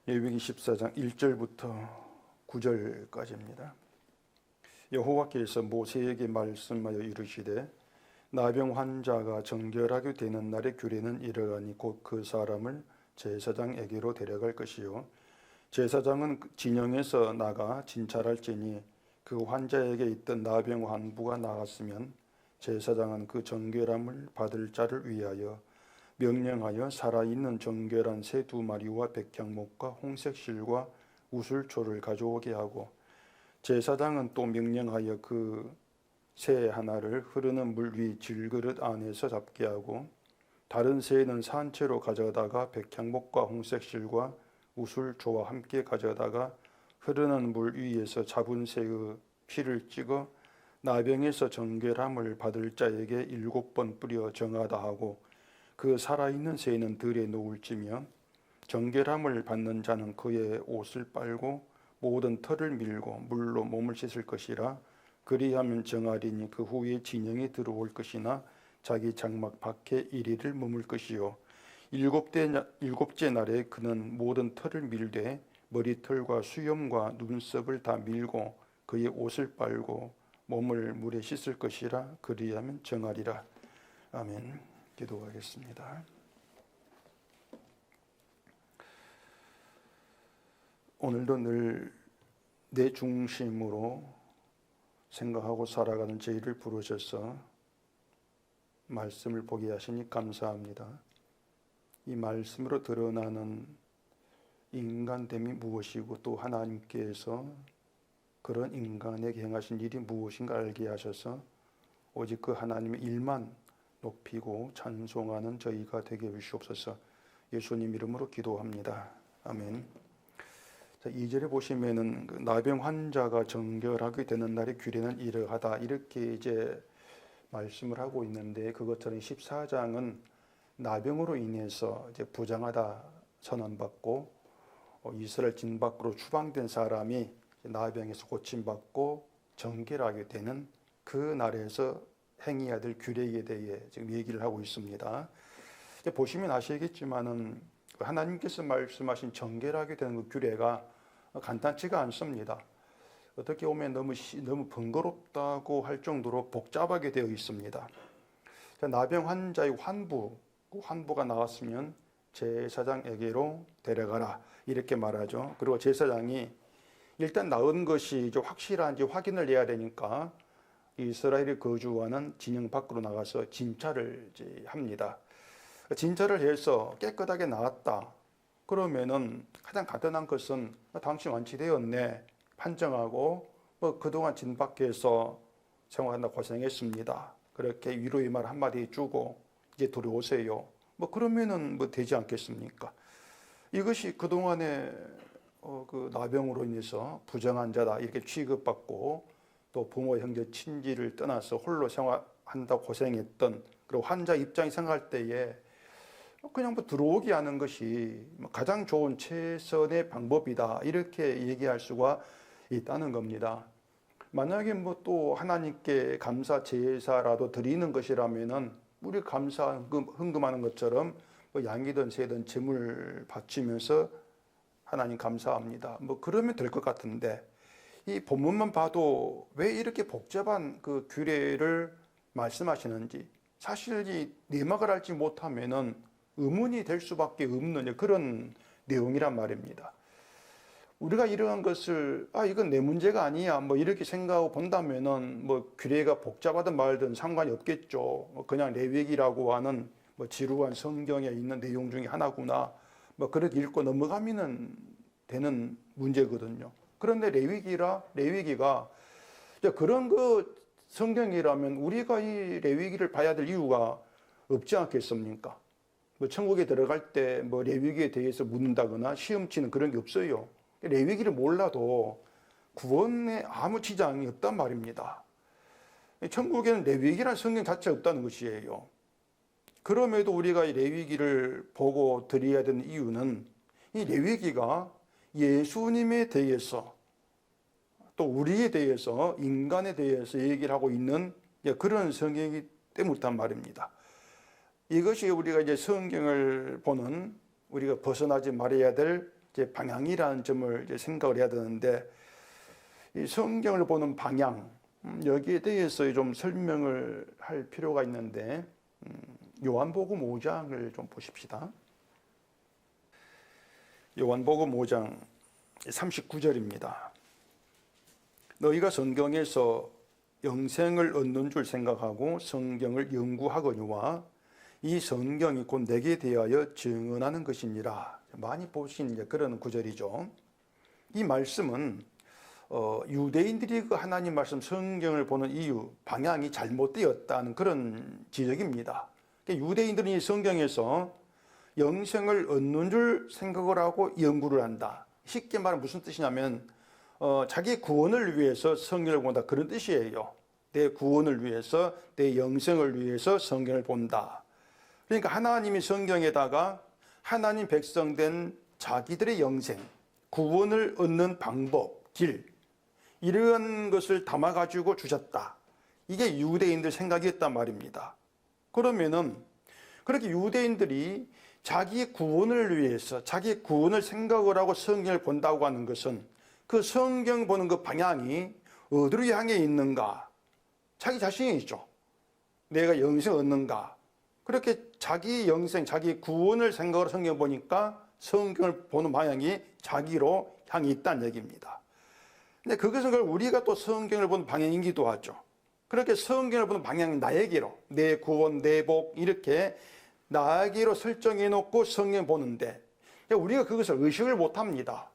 레위기 14장 1절부터 9절까지입니다. 여호와께서 모세에게 말씀하여 이르시되 나병 환자가 정결하게 되는 날의 규례는 이러하니 곧 그 사람을 제사장에게로 데려갈 것이요 제사장은 진영에서 나가 진찰할지니 그 환자에게 있던 나병 환부가 나갔으면 제사장은 그 정결함을 받을 자를 위하여 명령하여 살아있는 정결한 새 2마리와 백향목과 홍색실과 우슬초를 가져오게 하고 제사장은 또 명령하여 그 새 하나를 흐르는 물 위 질그릇 안에서 잡게 하고 다른 새는 산채로 가져다가 백향목과 홍색실과 우슬초와 함께 가져다가 흐르는 물 위에서 잡은 새의 피를 찍어 나병에서 정결함을 받을 자에게 7번 뿌려 정하다 하고 그 살아있는 새는 들에 놓을지며 정결함을 받는 자는 그의 옷을 빨고 모든 털을 밀고 물로 몸을 씻을 것이라 그리하면 정하리니 그 후에 진영에 들어올 것이나 자기 장막 밖에 1일을 머물 것이요 일곱째 날에 그는 모든 털을 밀되 머리털과 수염과 눈썹을 다 밀고 그의 옷을 빨고 몸을 물에 씻을 것이라 그리하면 정하리라. 아멘. 기도하겠습니다. 오늘도 늘 내 중심으로 생각하고 살아가는 저희를 부르셔서 말씀을 보게 하시니 감사합니다. 이 말씀으로 드러나는 인간됨이 무엇이고 또 하나님께서 그런 인간에게 행하신 일이 무엇인가 알게 하셔서 오직 그 하나님의 일만 높이고 찬송하는 저희가 되게 해주시옵소서. 예수님 이름으로 기도합니다. 아멘. 자, 2절에 보시면은 그 나병 환자가 정결하게 되는 날의 규례는 이러하다 이렇게 이제 말씀을 하고 있는데 그것처럼 14장은 나병으로 인해서 이제 부정하다 선언받고 이스라엘 진 밖으로 추방된 사람이 나병에서 고침받고 정결하게 되는 그 날에서 행해야 될 규례에 대해 지금 얘기를 하고 있습니다. 보시면 아시겠지만은 하나님께서 말씀하신 정결하게 되는 그 규례가 간단치가 않습니다. 어떻게 보면 너무 번거롭다고 할 정도로 복잡하게 되어 있습니다. 나병 환자의 환부가 나왔으면 제사장에게로 데려가라 이렇게 말하죠. 그리고 제사장이 일단 나은 것이 확실한지 확인을 해야 되니까 이스라엘이 거주하는 진영 밖으로 나가서 진찰을 합니다. 진찰을 해서 깨끗하게 나았다. 그러면은 가장 간단한 것은 당신 완치되었네 판정하고 그동안 진 밖에서 생활한다 고생했습니다. 그렇게 위로의 말 한마디 해주고 이제 들어오세요. 그러면은 되지 않겠습니까? 이것이 그동안에 그 나병으로 인해서 부정한 자다 이렇게 취급받고 또 부모, 형제, 친지를 떠나서 홀로 생활한다 고생했던 그리고 환자 입장에 생각할 때에 그냥 들어오게 하는 것이 가장 좋은 최선의 방법이다 이렇게 얘기할 수가 있다는 겁니다. 만약에 또 하나님께 감사 제사라도 드리는 것이라면은 우리 감사 헌금하는 것처럼 양이든 새든 제물 바치면서 하나님 감사합니다. 그러면 될 것 같은데 이 본문만 봐도 왜 이렇게 복잡한 그 규례를 말씀하시는지 사실 이 내막을 알지 못하면은 의문이 될 수밖에 없는 그런 내용이란 말입니다. 우리가 이러한 것을 이건 내 문제가 아니야 이렇게 생각하고 본다면은 규례가 복잡하든 말든 상관이 없겠죠. 그냥 레위기라고 하는 지루한 성경에 있는 내용 중에 하나구나 그렇게 읽고 넘어가면 되는 문제거든요. 그런데 레위기가 그런 그 성경이라면 우리가 이 레위기를 봐야 될 이유가 없지 않겠습니까? 천국에 들어갈 때 레위기에 대해서 묻는다거나 시험 치는 그런 게 없어요. 레위기를 몰라도 구원에 아무 지장이 없단 말입니다. 천국에는 레위기라는 성경 자체가 없다는 것이에요. 그럼에도 우리가 이 레위기를 보고 드려야 되는 이유는 이 레위기가 예수님에 대해서 또 우리에 대해서 인간에 대해서 얘기를 하고 있는 그런 성경이기 때문이란 말입니다. 이것이 우리가 이제 성경을 보는 우리가 벗어나지 말아야 될 이제 방향이라는 점을 이제 생각을 해야 되는데, 이 성경을 보는 방향, 여기에 대해서 좀 설명을 할 필요가 있는데, 요한복음 5장을 좀 보십시다. 요한복음 5장 39절입니다. 너희가 성경에서 영생을 얻는 줄 생각하고 성경을 연구하거니와 이 성경이 곧 내게 대하여 증언하는 것이니라. 많이 보신 그런 구절이죠. 이 말씀은 유대인들이 그 하나님 말씀 성경을 보는 이유, 방향이 잘못되었다는 그런 지적입니다. 유대인들은 이 성경에서 영생을 얻는 줄 생각을 하고 연구를 한다. 쉽게 말하면 무슨 뜻이냐면 자기 구원을 위해서 성경을 본다, 그런 뜻이에요. 내 구원을 위해서, 내 영생을 위해서 성경을 본다. 그러니까 하나님이 성경에다가 하나님 백성된 자기들의 영생, 구원을 얻는 방법, 길, 이런 것을 담아가지고 주셨다. 이게 유대인들 생각이었단 말입니다. 그러면은 그렇게 유대인들이 자기 구원을 위해서, 자기 구원을 생각을 하고 성경을 본다고 하는 것은 그 성경 보는 그 방향이 어디로 향해 있는가? 자기 자신이죠. 내가 영생 얻는가? 그렇게 자기 영생, 자기 구원을 생각으로 성경 보니까 성경을 보는 방향이 자기로 향해 있다는 얘기입니다. 근데 그것은 우리가 또 성경을 보는 방향이기도 하죠. 그렇게 성경을 보는 방향이 나에게로, 내 구원, 내 복, 이렇게 나에게로 설정해 놓고 성경 보는데 우리가 그것을 의식을 못 합니다.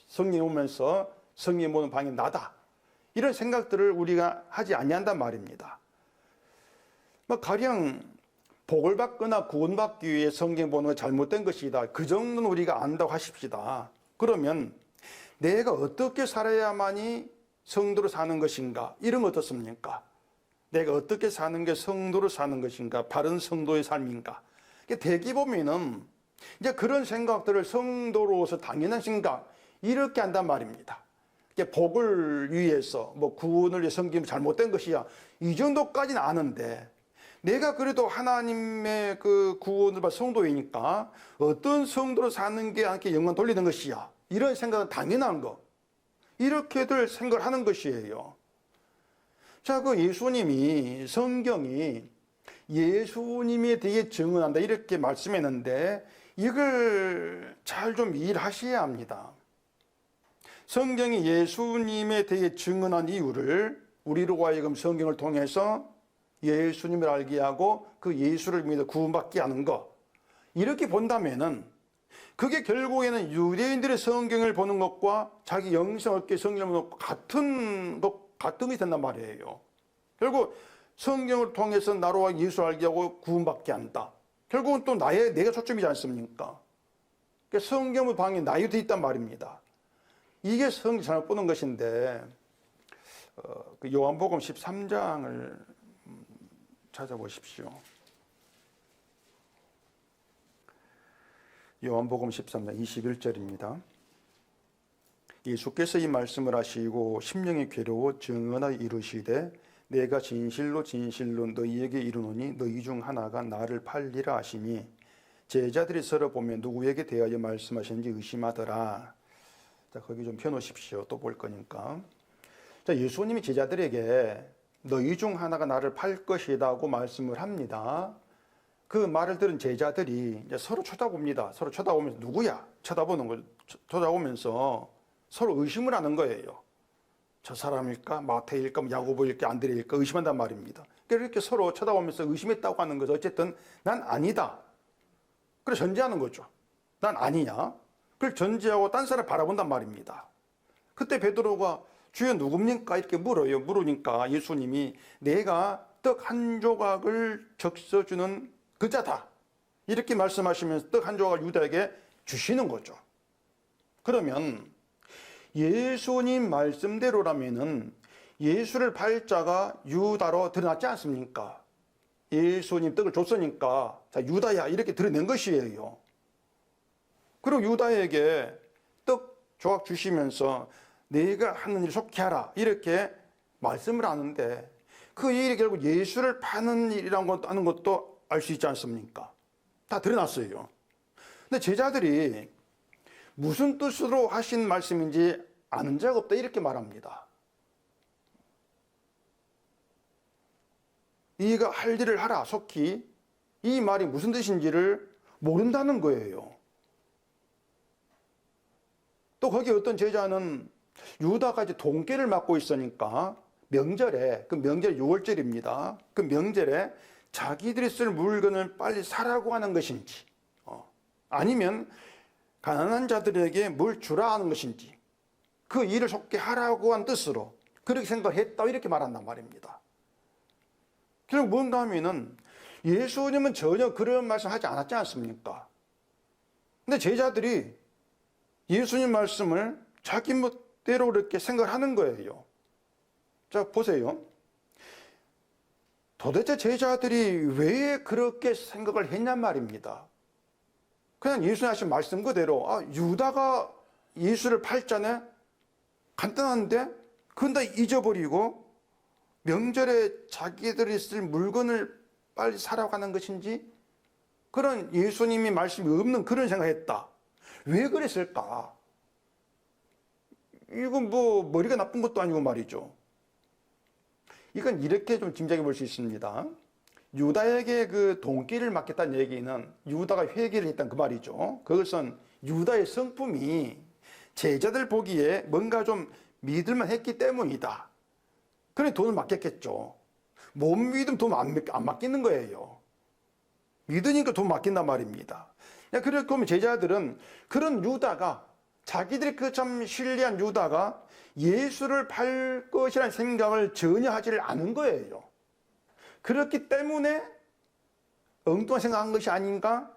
성경 보면서 성경 보는 방향이 나다. 이런 생각들을 우리가 하지 아니한단 말입니다. 가령 복을 받거나 구원받기 위해 성경 보는 거 잘못된 것이다. 그 정도는 우리가 안다고 하십시다. 그러면 내가 어떻게 살아야만이 성도로 사는 것인가? 이런 거 어떻습니까? 내가 어떻게 사는 게 성도로 사는 것인가? 바른 성도의 삶인가? 대개 보면은 이제 그런 생각들을 성도로서 당연한 생각, 이렇게 한단 말입니다. 복을 위해서, 구원을 위해 성경이 잘못된 것이야. 이 정도까지는 아는데, 내가 그래도 하나님의 그 구원을 받은 성도이니까 어떤 성도로 사는 게 함께 영광 돌리는 것이야. 이런 생각은 당연한 거. 이렇게들 생각을 하는 것이에요. 자, 그 예수님이, 성경이 예수님에 대해 증언한다, 이렇게 말씀했는데, 이걸 잘 좀 이해하셔야 합니다. 성경이 예수님에 대해 증언한 이유를 우리로 하여금 성경을 통해서 예수님을 알게 하고 그 예수를 믿어 구원받게 하는 것, 이렇게 본다면은 그게 결국에는 유대인들의 성경을 보는 것과 자기 영생 얻게 성경을 보는 것 같은 것이 된단 말이에요. 결국 성경을 통해서 나로 예수 알게 하고 구원받게 한다. 결국은 또 내가 초점이지 않습니까? 그러니까 성경의 방에 나에 돼 있단 말입니다. 이게 성경 잘못 보는 것인데, 그 요한복음 13장을 찾아보십시오. 요한복음 13장 21절입니다. 예수께서 이 말씀을 하시고 심령이 괴로워 증언하여 이르시되 내가 진실로 진실로 너희에게 이르노니 너희 중 하나가 나를 팔리라 하시니 제자들이 서로 보며 누구에게 대하여 말씀하시는지 의심하더라. 자, 거기 좀 펴놓으십시오. 또 볼 거니까. 자, 예수님이 제자들에게 너희 중 하나가 나를 팔 것이라고 말씀을 합니다. 그 말을 들은 제자들이 이제 서로 쳐다봅니다. 서로 쳐다보면서 누구야? 쳐다보면서 서로 의심을 하는 거예요. 저 사람일까? 마태일까? 야고보일까? 안드레일까? 의심한단 말입니다. 이렇게 서로 쳐다보면서 의심했다고 하는 것은 어쨌든 난 아니다. 그래 전제하는 거죠. 난 아니냐? 그걸 전제하고 딴 사람을 바라본단 말입니다. 그때 베드로가 주여 누굽니까? 이렇게 물으니까 예수님이 내가 떡 한 조각을 적셔주는 그자다. 이렇게 말씀하시면서 떡 한 조각을 유다에게 주시는 거죠. 그러면 예수님 말씀대로라면은 예수를 팔 자가 유다로 드러났지 않습니까? 예수님 떡을 줬으니까 자 유다야 이렇게 드러낸 것이에요. 그리고 유다에게 떡 조각 주시면서 내가 하는 일 속히 하라 이렇게 말씀을 하는데 그 일이 결국 예수를 파는 일이라고 하는 것도 알 수 있지 않습니까? 다 드러났어요. 근데 제자들이 무슨 뜻으로 하신 말씀인지 아는 자가 없다 이렇게 말합니다. 이가 할 일을 하라 속히 이 말이 무슨 뜻인지를 모른다는 거예요. 또 거기 어떤 제자는 유다가 이제 돈깨를 맡고 있으니까 명절에, 그 명절 6월절입니다. 그 명절에 자기들이 쓸 물건을 빨리 사라고 하는 것인지, 아니면 가난한 자들에게 뭘 주라 하는 것인지, 그 일을 속히 하라고 한 뜻으로 그렇게 생각했다 이렇게 말한단 말입니다. 결국 뭔가 하면은 예수님은 전혀 그런 말씀하지 않았지 않습니까? 근데 제자들이 예수님 말씀을 자기 멋대로 그렇게 생각하는 거예요. 자, 보세요. 도대체 제자들이 왜 그렇게 생각을 했냔 말입니다. 그냥 예수님 하신 말씀 그대로, 유다가 예수를 팔자네? 간단한데? 그건 다 잊어버리고 명절에 자기들이 쓸 물건을 빨리 사라고 하는 것인지 그런 예수님이 말씀이 없는 그런 생각했다. 왜 그랬을까? 이건 뭐 머리가 나쁜 것도 아니고 말이죠. 이건 이렇게 좀 짐작해 볼 수 있습니다. 유다에게 그 돈기를 맡겼다는 얘기는 유다가 회개를 했다는 그 말이죠. 그것은 유다의 성품이 제자들 보기에 뭔가 좀 믿을만 했기 때문이다. 그래 돈을 맡겼겠죠. 못 믿으면 돈 안 맡기는 거예요. 믿으니까 돈 맡긴단 말입니다. 그렇게 보면 제자들은 그런 유다가, 자기들이 그 참 신뢰한 유다가 예수를 팔 것이라는 생각을 전혀 하지를 않은 거예요. 그렇기 때문에 엉뚱한 생각한 것이 아닌가?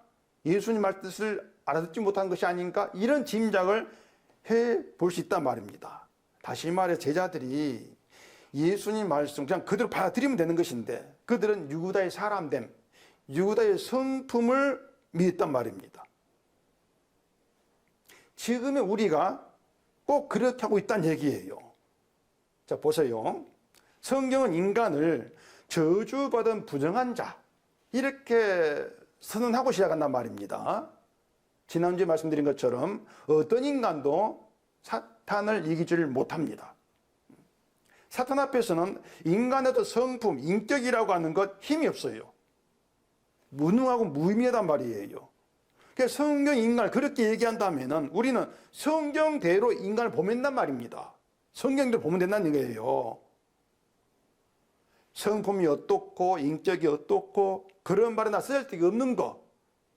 예수님 말 뜻을 알아듣지 못한 것이 아닌가? 이런 짐작을 해볼 수 있단 말입니다. 다시 말해 제자들이 예수님 말씀 그냥 그대로 받아들이면 되는 것인데 그들은 유다의 사람됨, 유다의 성품을 믿었단 말입니다. 지금의 우리가 꼭 그렇게 하고 있다는 얘기예요. 자, 보세요. 성경은 인간을 저주받은 부정한 자 이렇게 선언하고 시작한단 말입니다. 지난주에 말씀드린 것처럼 어떤 인간도 사탄을 이기지를 못합니다. 사탄 앞에서는 인간의 성품, 인격이라고 하는 것 힘이 없어요. 무능하고 무의미하단 말이에요. 그래서 성경 인간을 그렇게 얘기한다면 우리는 성경대로 인간을 보면 된단 말입니다. 성경대로 보면 된다는 얘기예요. 성품이 어떻고 인격이 어떻고 그런 말에 나 쓸데가 없는 거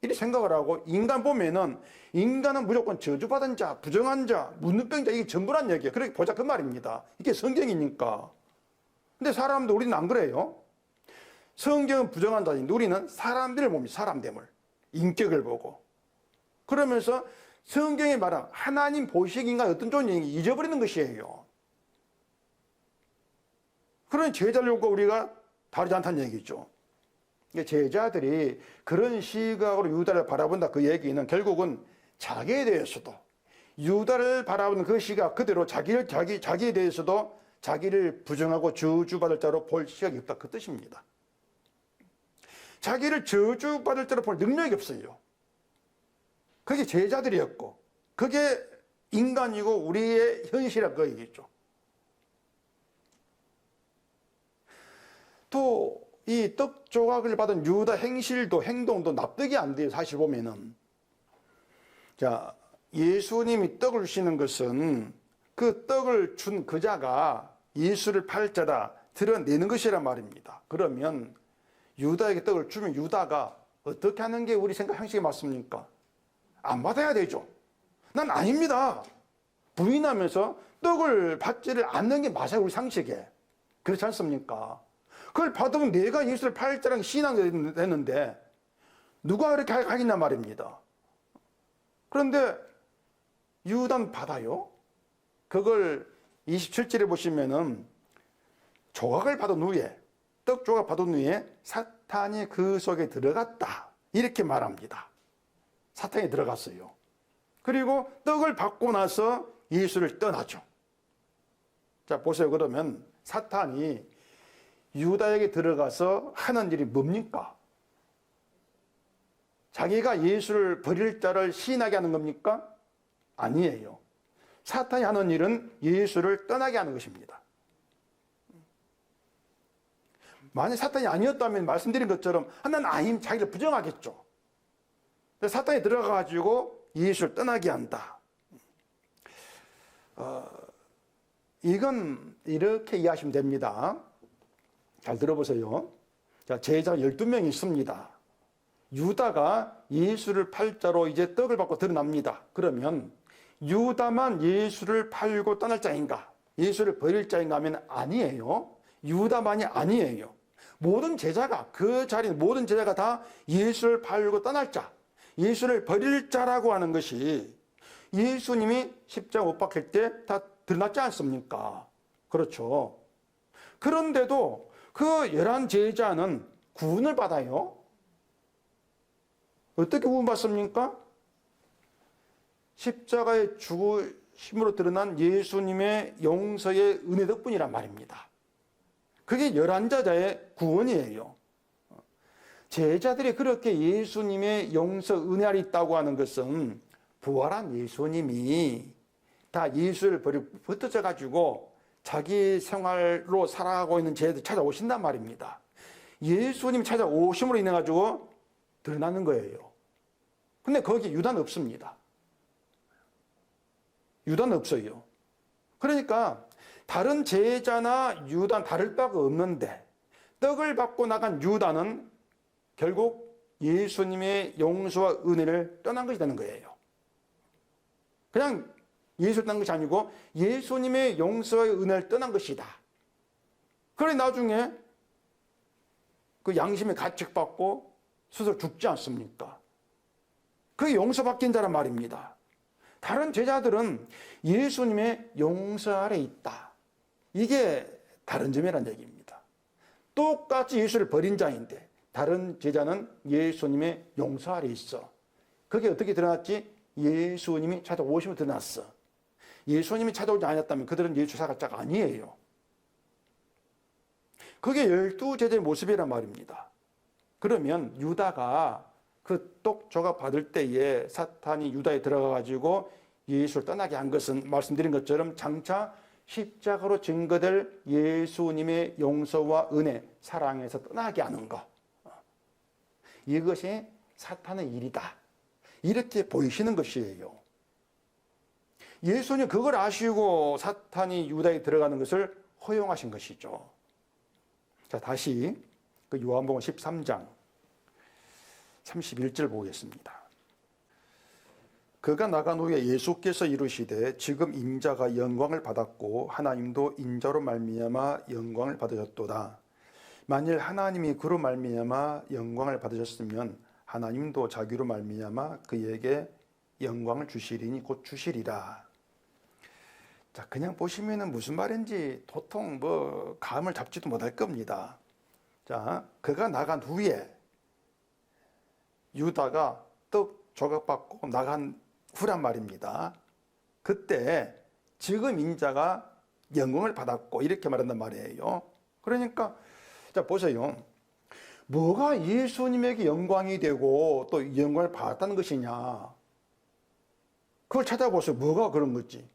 이렇게 생각을 하고 인간 보면은 인간은 무조건 저주받은 자, 부정한 자, 문둥병자 이게 전부란 얘기예요. 그렇게 보자 그 말입니다. 이게 성경이니까. 근데 사람들 우리는 안 그래요. 성경은 부정한 자인데 우리는 사람들을 봅니다. 사람됨을. 인격을 보고. 그러면서 성경에 말한 하나님 보시기에 인간이 어떤 존재인지 잊어버리는 것이에요. 그런 제자들과 우리가 다르지 않다는 얘기죠. 제자들이 그런 시각으로 유다를 바라본다 그 얘기는 결국은 자기에 대해서도 유다를 바라보는 그 시각 그대로 자기에 대해서도 자기를 부정하고 저주받을 자로 볼 시각이 없다 그 뜻입니다. 자기를 저주받을 자로 볼 능력이 없어요. 그게 제자들이었고 그게 인간이고 우리의 현실이라 그 얘기죠. 또 이 떡 조각을 받은 유다 행실도 행동도 납득이 안 돼요. 사실 보면은. 자, 예수님이 떡을 주시는 것은 그 떡을 준 그자가 예수를 팔 자다 드러내는 것이란 말입니다. 그러면 유다에게 떡을 주면 유다가 어떻게 하는 게 우리 생각 형식에 맞습니까? 안 받아야 되죠. 난 아닙니다. 부인하면서 떡을 받지를 않는 게 맞아요. 우리 상식에. 그렇지 않습니까? 그걸 받으면 내가 예수를 팔 자랑 신앙되는데 누가 그렇게 하겠냐 말입니다. 그런데 유다는 받아요. 그걸 27절에 보시면은 조각을 받은 후에 떡 조각 받은 후에 사탄이 그 속에 들어갔다 이렇게 말합니다. 사탄이 들어갔어요. 그리고 떡을 받고 나서 예수를 떠나죠. 자, 보세요. 그러면 사탄이 유다에게 들어가서 하는 일이 뭡니까? 자기가 예수를 버릴 자를 시인하게 하는 겁니까? 아니에요. 사탄이 하는 일은 예수를 떠나게 하는 것입니다. 만약 사탄이 아니었다면 말씀드린 것처럼 하나는 아님 자기를 부정하겠죠. 사탄이 들어가가지고 예수를 떠나게 한다. 이건 이렇게 이해하시면 됩니다. 잘 들어보세요. 자, 제자 12명이 있습니다. 유다가 예수를 팔자로 이제 떡을 받고 드러납니다. 그러면 유다만 예수를 팔고 떠날 자인가? 예수를 버릴 자인가 하면 아니에요. 유다만이 아니에요. 모든 제자가, 그 자리에 모든 제자가 다 예수를 팔고 떠날 자, 예수를 버릴 자라고 하는 것이 예수님이 십자가 못 박힐 때 다 드러났지 않습니까? 그렇죠. 그런데도 그 11 제자는 구원을 받아요. 어떻게 구원받습니까? 십자가의 죽으심으로 드러난 예수님의 용서의 은혜 덕분이란 말입니다. 그게 11제자의 구원이에요. 제자들이 그렇게 예수님의 용서 은혜 아래 있다고 하는 것은 부활한 예수님이 다 예수를 버리고 흩어져 가지고 자기 생활로 살아가고 있는 제자들 찾아오신단 말입니다. 예수님 찾아오심으로 인해 가지고 드러나는 거예요. 근데 거기 유다는 없습니다. 유다는 없어요. 그러니까 다른 제자나 유다는 다를 바가 없는데 떡을 받고 나간 유다는 결국 예수님의 용서와 은혜를 떠난 것이 되는 거예요. 그냥 예수를 떠난 것이 아니고 예수님의 용서와 은혜를 떠난 것이다. 그래 나중에 그 양심의 가책받고 스스로 죽지 않습니까? 그게 용서받긴 자란 말입니다. 다른 제자들은 예수님의 용서 아래 있다. 이게 다른 점이라는 얘기입니다. 똑같이 예수를 버린 자인데 다른 제자는 예수님의 용서 아래 있어. 그게 어떻게 드러났지? 예수님이 찾아오시면 드러났어. 예수님이 찾아오지 않았다면 그들은 예수 사가자가 아니에요. 그게 12제자의 모습이란 말입니다. 그러면 유다가 그 떡 조각 받을 때에 사탄이 유다에 들어가가지고 예수를 떠나게 한 것은 말씀드린 것처럼 장차 십자가로 증거될 예수님의 용서와 은혜, 사랑에서 떠나게 하는 것. 이것이 사탄의 일이다. 이렇게 보이시는 것이에요. 예수님 그걸 아시고 사탄이 유다에 들어가는 것을 허용하신 것이죠. 자, 다시 그 요한복음 13장 31절 보겠습니다. 그가 나간 후에 예수께서 이르시되 지금 인자가 영광을 받았고 하나님도 인자로 말미암아 영광을 받으셨도다. 만일 하나님이 그로 말미암아 영광을 받으셨으면 하나님도 자기로 말미암아 그에게 영광을 주시리니 곧 주시리라. 자, 그냥 보시면은 무슨 말인지 도통 감을 잡지도 못할 겁니다. 자, 그가 나간 후에 유다가 떡 조각 받고 나간 후란 말입니다. 그때 지금 인자가 영광을 받았고 이렇게 말한단 말이에요. 그러니까 자 보세요. 뭐가 예수님에게 영광이 되고 또 영광을 받았다는 것이냐. 그걸 찾아보세요. 뭐가 그런 거지.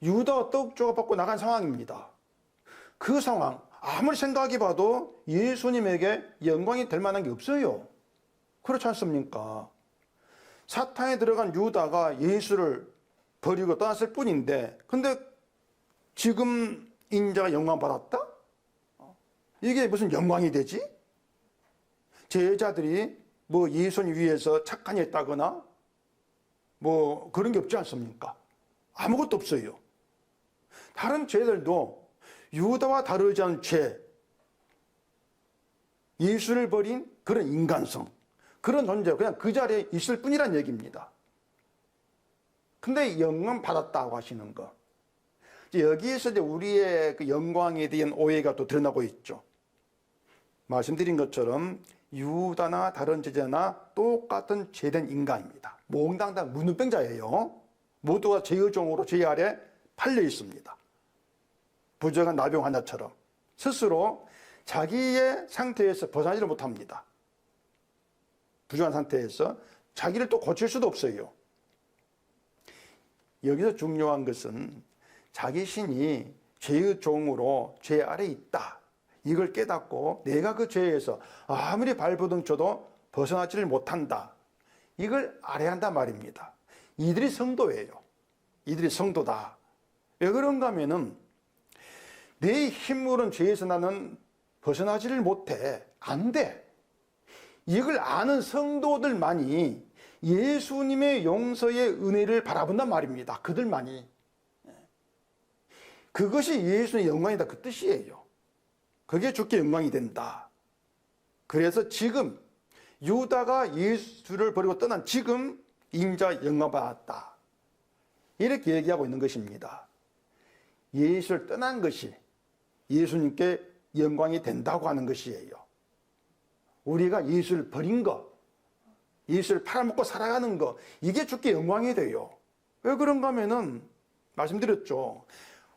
유다가 떡 조각 받고 나간 상황입니다. 그 상황 아무리 생각해봐도 예수님에게 영광이 될 만한 게 없어요. 그렇지 않습니까? 사탄에 들어간 유다가 예수를 버리고 떠났을 뿐인데 근데 지금 인자가 영광 받았다? 이게 무슨 영광이 되지? 제자들이 예수님 위해서 착한 일 했다거나 그런 게 없지 않습니까? 아무것도 없어요. 다른 죄들도 유다와 다르지 않은 죄, 예수를 버린 그런 인간성, 그런 존재, 그냥 그 자리에 있을 뿐이란 얘기입니다. 근데 영광 받았다고 하시는 거. 여기에서 이제 우리의 그 영광에 대한 오해가 또 드러나고 있죠. 말씀드린 것처럼 유다나 다른 제자나 똑같은 죄된 인간입니다. 몽땅 문둥병자예요. 모두가 죄의 종으로 죄 아래 팔려 있습니다. 부정한 나병 환자처럼 스스로 자기의 상태에서 벗어나지를 못합니다. 부정한 상태에서 자기를 또 고칠 수도 없어요. 여기서 중요한 것은 자기 신이 죄의 종으로 죄 아래 있다. 이걸 깨닫고 내가 그 죄에서 아무리 발버둥 쳐도 벗어나지를 못한다. 이걸 알아야 한단 말입니다. 이들이 성도예요. 이들이 성도다. 왜 그런가 하면은 내 힘으로는 죄에서 나는 벗어나지를 못해. 안 돼. 이걸 아는 성도들만이 예수님의 용서의 은혜를 바라본단 말입니다. 그들만이. 그것이 예수의 영광이다. 그 뜻이에요. 그게 주께 영광이 된다. 그래서 지금 유다가 예수를 버리고 떠난 지금 인자 영광받았다. 이렇게 얘기하고 있는 것입니다. 예수를 떠난 것이 예수님께 영광이 된다고 하는 것이에요. 우리가 예수를 버린 것, 예수를 팔아먹고 살아가는 것, 이게 주께 영광이 돼요. 왜 그런가 하면은 말씀드렸죠.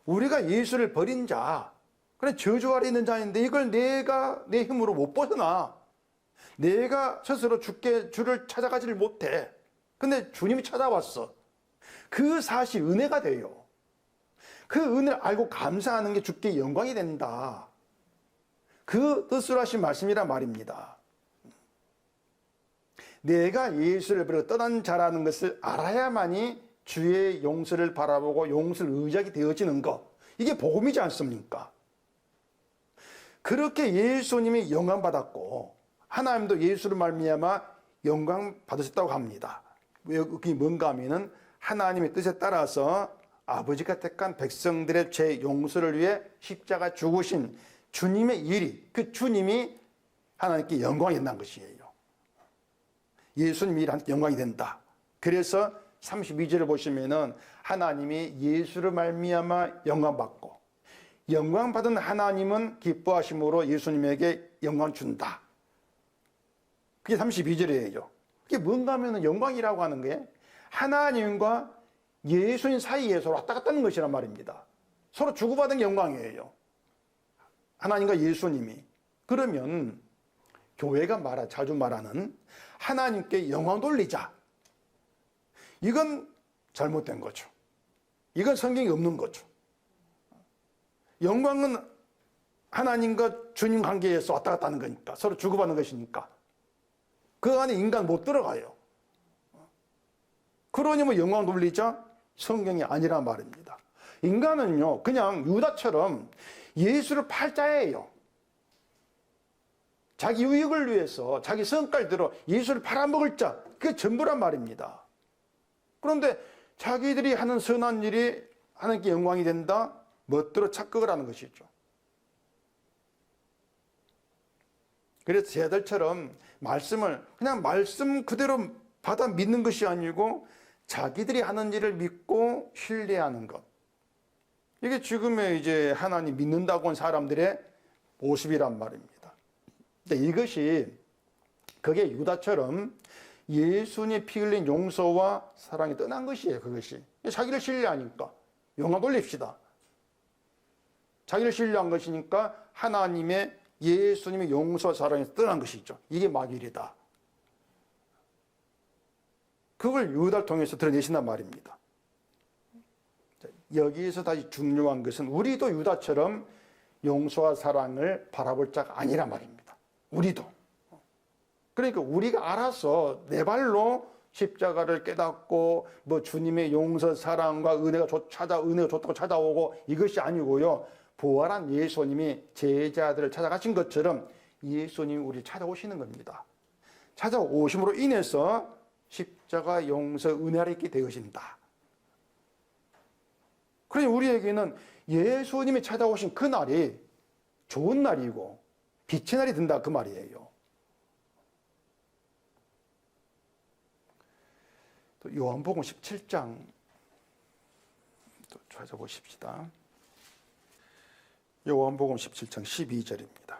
우리가 예수를 버린 자, 그래 저주 아래 있는 자인데 이걸 내가 내 힘으로 못 벗어나. 내가 스스로 주를 찾아가지를 못해. 근데 주님이 찾아왔어. 그 사실 은혜가 돼요. 그 은혜를 알고 감사하는 게 주께 영광이 된다. 그 뜻으로 하신 말씀이란 말입니다. 내가 예수를 버리고 떠난 자라는 것을 알아야만이 주의 용서를 바라보고 용서를 의지하게 되어지는 것. 이게 복음이지 않습니까? 그렇게 예수님이 영광 받았고 하나님도 예수를 말미암아 영광 받으셨다고 합니다. 그게 뭔가 하면은 하나님의 뜻에 따라서 아버지가 택한 백성들의 죄 용서를 위해 십자가 죽으신 주님의 일이, 그 주님이 하나님께 영광이 된다는 것이에요. 예수님이 영광이 된다. 그래서 32절을 보시면은 하나님이 예수를 말미암아 영광 받고 영광 받은 하나님은 기뻐하심으로 예수님에게 영광 준다. 그게 32절이에요. 그게 뭔가 하면은 영광이라고 하는 게 하나님과 예수님 사이에서 왔다 갔다 하는 것이란 말입니다. 서로 주고받은 영광이에요. 하나님과 예수님이. 그러면 교회가 자주 말하는 하나님께 영광 돌리자. 이건 잘못된 거죠. 이건 성경이 없는 거죠. 영광은 하나님과 주님 관계에서 왔다 갔다 하는 거니까. 서로 주고받는 것이니까. 그 안에 인간 못 들어가요. 그러니 뭐 영광 돌리자? 성경이 아니란 말입니다. 인간은요, 그냥 유다처럼 예수를 팔자예요. 자기 유익을 위해서 자기 성깔대로 예수를 팔아먹을 자, 그게 전부란 말입니다. 그런데 자기들이 하는 선한 일이 하나님께 영광이 된다? 멋대로 착각을 하는 것이죠. 그래서 제자들처럼 말씀을 그냥 말씀 그대로 받아 믿는 것이 아니고 자기들이 하는 일을 믿고 신뢰하는 것. 이게 지금의 이제 하나님 믿는다고 한 사람들의 모습이란 말입니다. 근데 이것이 그게 유다처럼 예수님의 피 흘린 용서와 사랑이 떠난 것이에요. 그것이 자기를 신뢰하니까 영광 돌립시다. 자기를 신뢰한 것이니까 하나님의 예수님의 용서와 사랑에서 떠난 것이죠. 이게 마귀이다. 그걸 유다를 통해서 드러내신단 말입니다. 여기에서 다시 중요한 것은 우리도 유다처럼 용서와 사랑을 바라볼 자가 아니란 말입니다. 우리도. 그러니까 우리가 알아서 내 발로 십자가를 깨닫고 뭐 주님의 용서, 사랑과 은혜가 좋다고 찾아오고 이것이 아니고요. 부활한 예수님이 제자들을 찾아가신 것처럼 예수님이 우리를 찾아오시는 겁니다. 찾아오심으로 인해서 십자가 용서 은혜가 있게 되어진다. 그러니 우리에게는 예수님이 찾아오신 그 날이 좋은 날이고 빛의 날이 된다 그 말이에요. 또 요한복음 17장 또 찾아보십시다. 요한복음 17장 12절입니다.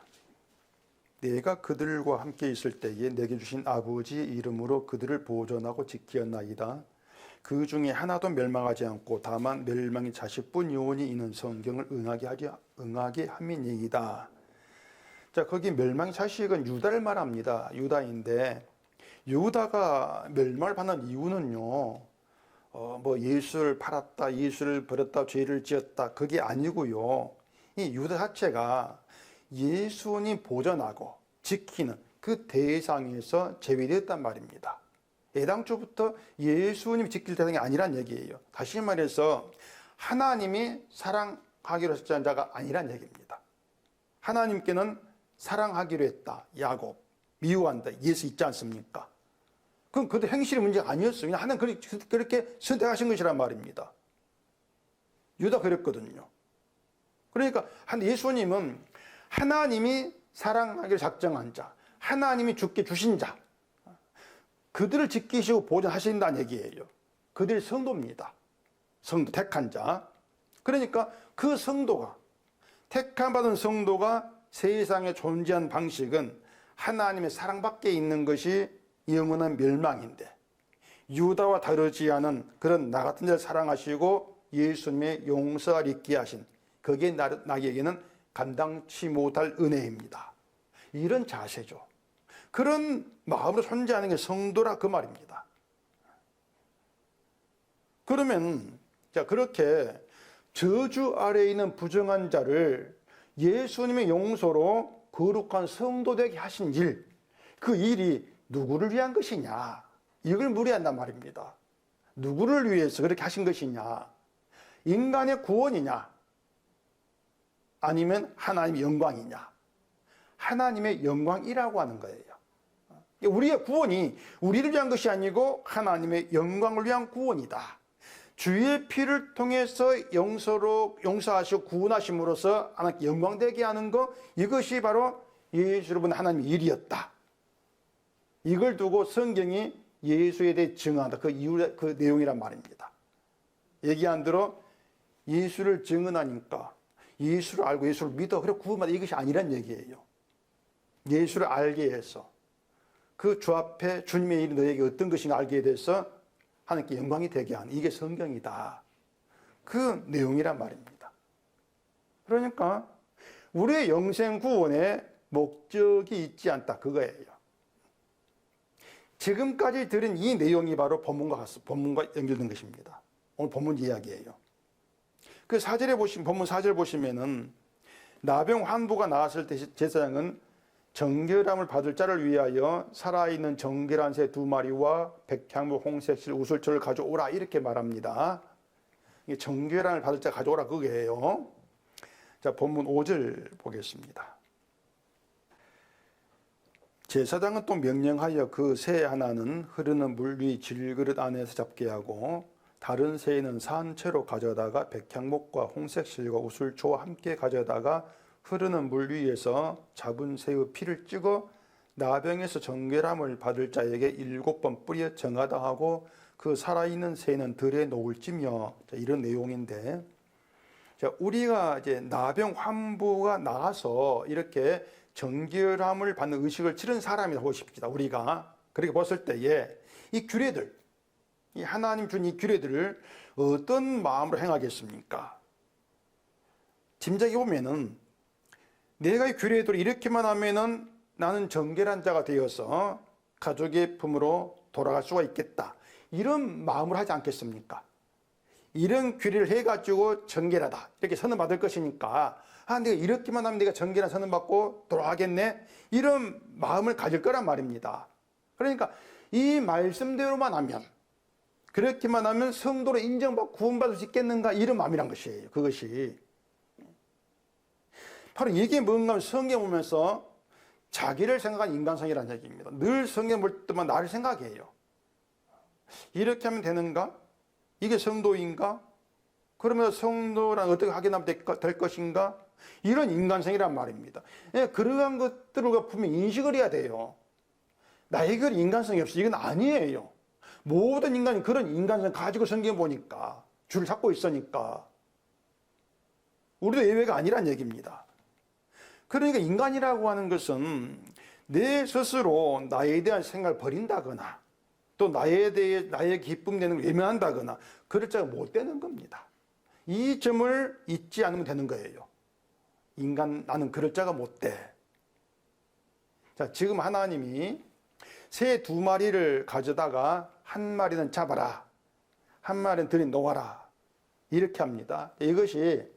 내가 그들과 함께 있을 때에 내게 주신 아버지의 이름으로 그들을 보존하고 지키었나이다. 그 중에 하나도 멸망하지 않고 다만 멸망의 자식뿐 영원히 있는 성경을 응하게 함이니이다. 자, 거기 멸망의 자식은 유다를 말합니다. 유다인데 유다가 멸망을 받는 이유는요. 뭐 예수를 팔았다, 예수를 버렸다, 죄를 지었다, 그게 아니고요. 이 유다 자체가 예수님 보존하고 지키는 그 대상에서 제외되었단 말입니다. 애당초부터 예수님 지킬 대상이 아니란 얘기예요. 다시 말해서 하나님이 사랑하기로 했던 자가 아니란 얘기입니다. 하나님께는 사랑하기로 했다, 야곱, 미워한다, 예수 있지 않습니까? 그럼 그것도 행실의 문제가 아니었어요. 그냥 하나님 그렇게 선택하신 것이란 말입니다. 유다 그랬거든요. 그러니까 예수님은 하나님이 사랑하기로 작정한 자, 하나님이 죽게 주신 자, 그들을 지키시고 보존하신다는 얘기예요. 그들이 성도입니다. 성도, 택한 자. 그러니까 그 성도가, 택함받은 성도가 세상에 존재한 방식은 하나님의 사랑밖에 있는 것이 영원한 멸망인데, 유다와 다르지 않은 그런 나 같은 자를 사랑하시고 예수님의 용서를 있게 하신, 그게 나에게는 감당치 못할 은혜입니다. 이런 자세죠. 그런 마음으로 존재하는 게 성도라 그 말입니다. 그러면 자, 그렇게 저주 아래에 있는 부정한 자를 예수님의 용서로 거룩한 성도 되게 하신 일, 그 일이 누구를 위한 것이냐, 이걸 물어한단 말입니다. 누구를 위해서 그렇게 하신 것이냐, 인간의 구원이냐, 아니면 하나님의 영광이냐. 하나님의 영광이라고 하는 거예요. 우리의 구원이 우리를 위한 것이 아니고 하나님의 영광을 위한 구원이다. 주의 피를 통해서 용서하시고 구원하심으로써 하나님께 영광되게 하는 것, 이것이 바로 예수를 본 하나님의 일이었다. 이걸 두고 성경이 예수에 대해 증언한다. 그 내용이란 말입니다. 얘기한 대로 예수를 증언하니까 예수를 알고 예수를 믿어, 그래 구원받아, 이것이 아니란 얘기예요. 예수를 알게 해서 그 주 앞에 주님의 일이 너에게 어떤 것인가 알게 돼서 하나님께 영광이 되게 하는, 이게 성경이다. 그 내용이란 말입니다. 그러니까 우리의 영생 구원에 목적이 있지 않다, 그거예요. 지금까지 들은 이 내용이 바로 본문과 연결된 것입니다. 오늘 본문 이야기예요. 그 4절에 본문 4절 보시면은 나병 환부가 나왔을 때 제사장은 정결함을 받을 자를 위하여 살아있는 정결한 새 2마리와 백향무, 홍색실, 우슬초를 가져오라, 이렇게 말합니다. 정결함을 받을 자 가져오라, 그게예요. 자, 본문 5절 보겠습니다. 제사장은 또 명령하여 그 새 하나는 흐르는 물 위 질그릇 안에서 잡게 하고 다른 새는 산채로 가져다가 백향목과 홍색실과 우슬초와 함께 가져다가 흐르는 물 위에서 잡은 새의 피를 찍어 나병에서 정결함을 받을 자에게 7번 뿌려 정하다 하고 그 살아있는 새는 들에 놓을지며, 이런 내용인데, 우리가 이제 나병 환부가 나와서 이렇게 정결함을 받는 의식을 치른 사람이라고 보십시다. 우리가 그렇게 봤을 때에 이 규례들, 이 하나님 준 이 규례들을 어떤 마음으로 행하겠습니까? 짐작해 보면은 내가 이 규례대로 이렇게만 하면은 나는 정결한 자가 되어서 가족의 품으로 돌아갈 수가 있겠다, 이런 마음으로 하지 않겠습니까? 이런 규례를 해가지고 정결하다, 이렇게 선언받을 것이니까, 내가 이렇게만 하면 내가 정결한 선언받고 돌아가겠네, 이런 마음을 가질 거란 말입니다. 그러니까 이 말씀대로만 하면, 그렇게만 하면 성도로 인정받고 구원받을 수 있겠는가, 이런 마음이란 것이에요. 그것이 바로 이게 뭔가 하면 성경 보면서 자기를 생각하는 인간성이라는 얘기입니다. 늘 성경 볼 때만 나를 생각해요. 이렇게 하면 되는가? 이게 성도인가? 그러면 성도란 어떻게 확인하면 될 것인가? 이런 인간성이란 말입니다. 그러한 것들을 분명히 인식을 해야 돼요. 나에게 인간성이 없어, 이건 아니에요. 모든 인간이 그런 인간성 가지고 성경 보니까, 줄을 잡고 있으니까. 우리도 예외가 아니란 얘기입니다. 그러니까 인간이라고 하는 것은 내 스스로 나에 대한 생각을 버린다거나 또 나에 대해 나의 기쁨 되는 걸 외면한다거나 그럴 자가 못 되는 겁니다. 이 점을 잊지 않으면 되는 거예요. 나는 그럴 자가 못 돼. 자, 지금 하나님이 새 2마리를 가져다가 한 마리는 잡아라, 한 마리는 들이 놓아라. 이렇게 합니다. 이것이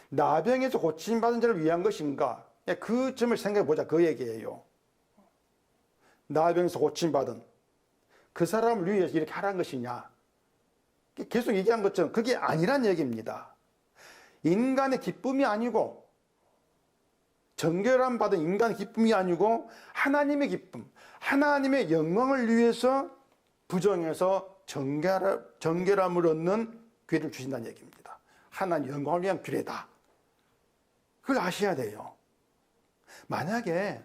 나병에서 고침받은 자를 위한 것인가? 그 점을 생각해 보자. 그 얘기예요. 나병에서 고침받은 그 사람을 위해서 이렇게 하라는 것이냐? 계속 얘기한 것처럼 그게 아니란 얘기입니다. 인간의 기쁨이 아니고, 정결함 받은 인간의 기쁨이 아니고 하나님의 기쁨, 하나님의 영광을 위해서 부정해서 정결함을 얻는 기회를 주신다는 얘기입니다. 하나님 영광을 위한 기회다. 그걸 아셔야 돼요. 만약에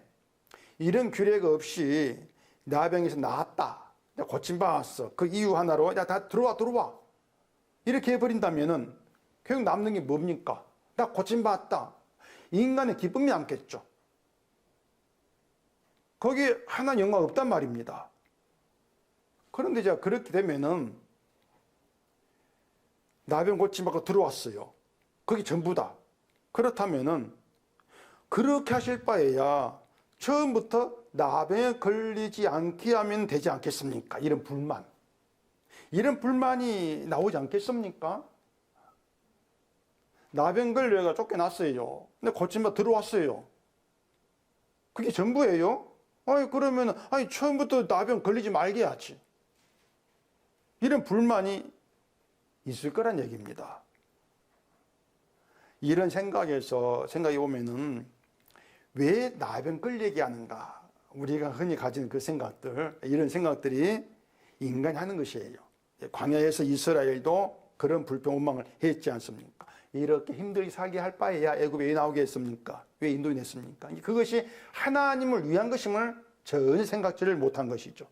이런 규례가 없이 나병에서 나았다, 고침받았어, 그 이유 하나로 야 다 들어와 이렇게 해버린다면은 결국 남는 게 뭡니까? 나 고침받았다. 인간의 기쁨이 남겠죠. 거기에 하나님 영광 없단 말입니다. 그런데 이제 그렇게 되면은 나병 고침받고 들어왔어요. 그게 전부다. 그렇다면은 그렇게 하실 바에야 처음부터 나병에 걸리지 않게 하면 되지 않겠습니까? 이런 불만이 나오지 않겠습니까? 나병 걸려가 쫓겨났어요. 근데 고침받아 들어왔어요. 그게 전부예요? 그러면 처음부터 나병 걸리지 말게 하지. 이런 불만이 있을 거란 얘기입니다. 이런 생각해 보면은 왜 나병 걸리게 하는가? 우리가 흔히 가지는 그 생각들, 이런 생각들이 인간이 하는 것이에요. 광야에서 이스라엘도 그런 불평 원망을 했지 않습니까? 이렇게 힘들게 살게 할 바에야 애굽에 왜 나오게 했습니까? 왜 인도했습니까? 그것이 하나님을 위한 것임을 전혀 생각지를 못한 것이죠.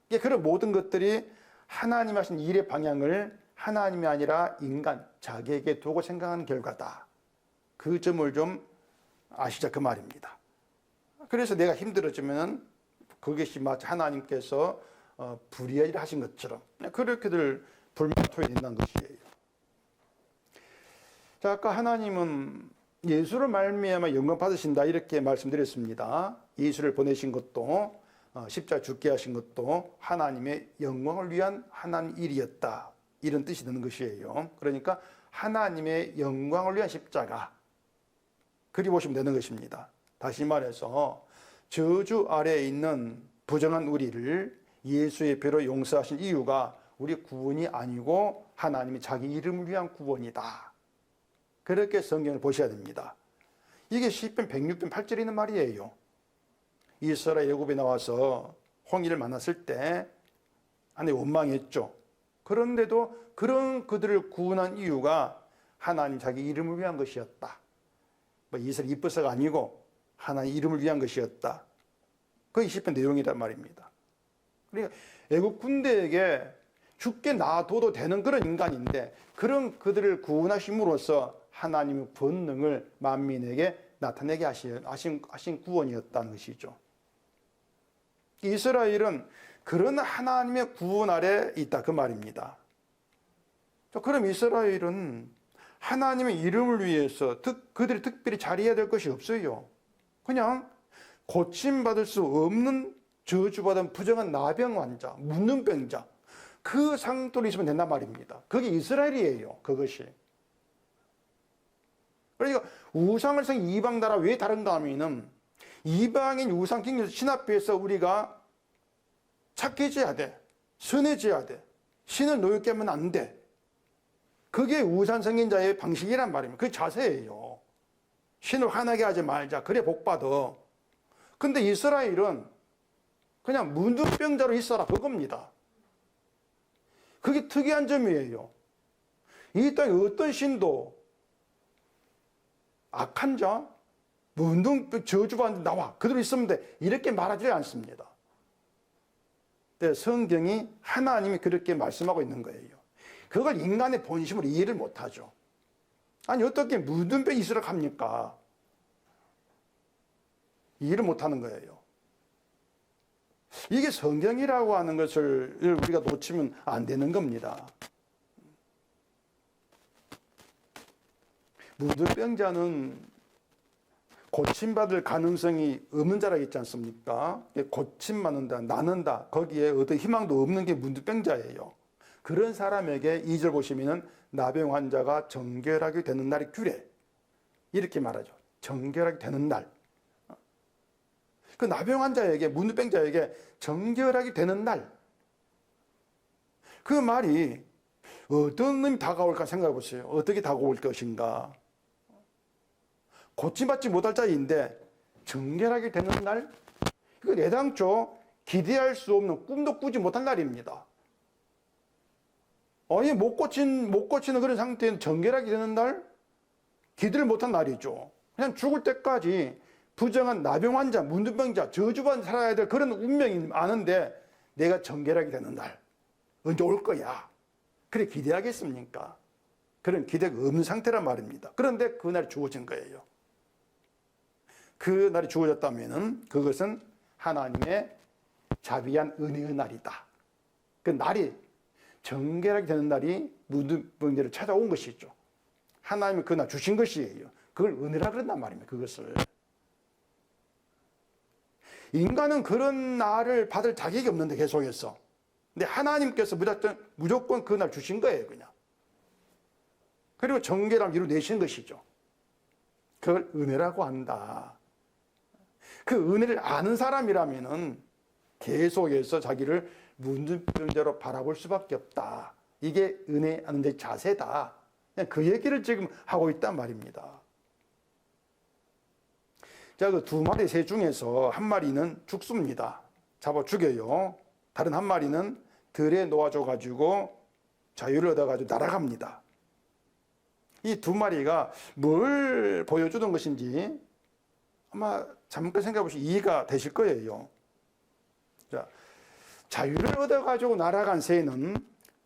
그런 모든 것들이 하나님 하신 일의 방향을 하나님이 아니라 인간, 자기에게 두고 생각하는 결과다. 그 점을 좀 아시자 그 말입니다. 그래서 내가 힘들어지면 그것이 마치 하나님께서 불의를 하신 것처럼 그렇게들 불만 토해낸다는 것이에요. 자, 아까 하나님은 예수를 말미암아 영광 받으신다 이렇게 말씀드렸습니다. 예수를 보내신 것도 십자가 죽게 하신 것도 하나님의 영광을 위한 하나님 일이었다. 이런 뜻이 드는 것이에요. 그러니까 하나님의 영광을 위한 십자가. 그리 보시면 되는 것입니다. 다시 말해서 저주 아래에 있는 부정한 우리를 예수의 배로 용서하신 이유가 우리 구원이 아니고 하나님이 자기 이름을 위한 구원이다. 그렇게 성경을 보셔야 됩니다. 이게 시편 106편 8절에 있는 말이에요. 이스라엘 애굽에 나와서 홍해를 만났을 때 안에 원망했죠. 그런데도 그런 그들을 구원한 이유가 하나님 자기 이름을 위한 것이었다. 이스라엘 이뻐서가 아니고 하나님 이름을 위한 것이었다. 그게 시편 내용이란 말입니다. 그러니까 애굽 군대에게 죽게 놔둬도 되는 그런 인간인데 그런 그들을 구원하심으로써 하나님의 권능을 만민에게 나타내게 하신 구원이었다는 것이죠. 이스라엘은 그런 하나님의 구원 아래 있다 그 말입니다. 그럼 이스라엘은 하나님의 이름을 위해서 그들이 특별히 잘해야 될 것이 없어요. 그냥 고침받을 수 없는 저주받은 부정한 나병 환자, 문둥병자 그 상태로 있으면 된단 말입니다. 그게 이스라엘이에요. 그것이. 그러니까 우상을 섬긴 이방 나라 왜 다른가 하면은 이방인 우상 숭배에서 신 앞에서 우리가 착해져야 돼. 선해져야 돼. 신을 노엽게 하면 안 돼. 그게 우상 섬긴자의 방식이란 말입니다. 그 자세예요. 신을 화나게 하지 말자. 그래 복 받아. 근데 이스라엘은 그냥 문둥병자로 있어라 그겁니다. 그게 특이한 점이에요. 이 땅에 어떤 신도 악한 자, 문둥병 저주받는 나와 그대로 있으면 돼 이렇게 말하지 않습니다. 근데 성경이 하나님이 그렇게 말씀하고 있는 거예요. 그걸 인간의 본심으로 이해를 못하죠. 아니 어떻게 문둥병이 있으라고 합니까? 이해를 못하는 거예요. 이게 성경이라고 하는 것을 우리가 놓치면 안 되는 겁니다. 문둥병자는 고침받을 가능성이 없는 자라 했지 않습니까? 고침받는다, 나는다, 거기에 어떤 희망도 없는 게 문둥병자예요. 그런 사람에게 2절 보시면은 나병 환자가 정결하게 되는 날이 규례. 이렇게 말하죠. 정결하게 되는 날. 그 나병 환자에게, 문둥병자에게 정결하게 되는 날. 그 말이 어떤 놈이 다가올까 생각해 보세요. 어떻게 다가올 것인가. 고침받지 못할 자인데 정결하게 되는 날? 이거 애당초 기대할 수 없는 꿈도 꾸지 못한 날입니다. 아예 못 고치는 그런 상태는 정결하게 되는 날? 기대를 못한 날이죠. 그냥 죽을 때까지 부정한 나병 환자, 문둥병자, 저주받아 살아야 될 그런 운명이 아는데 내가 정결하게 되는 날. 언제 올 거야? 그래 기대하겠습니까? 그런 기대가 없는 상태란 말입니다. 그런데 그날이 주어진 거예요. 그 날이 주어졌다면 그것은 하나님의 자비한 은혜의 날이다. 그 날이 정결하게 되는 날이 문둥병자를 찾아온 것이죠. 하나님이 그 날 주신 것이에요. 그걸 은혜라 그런단 말입니다. 그것을. 인간은 그런 날을 받을 자격이 없는데 계속해서. 근데 하나님께서 무조건 그 날 주신 거예요. 그냥. 그리고 정결함 이루어내신 것이죠. 그걸 은혜라고 한다. 그 은혜를 아는 사람이라면은 계속해서 자기를 문둥병자로 바라볼 수밖에 없다. 이게 은혜 아는 데 자세다. 그 얘기를 지금 하고 있단 말입니다. 자, 그 두 마리 새 중에서 한 마리는 죽습니다. 잡아 죽여요. 다른 한 마리는 들에 놓아줘가지고 자유를 얻어가지고 날아갑니다. 이 두 마리가 뭘 보여주는 것인지 아마 잠깐 생각해 보시면 이해가 되실 거예요. 자, 자유를 얻어가지고 날아간 새는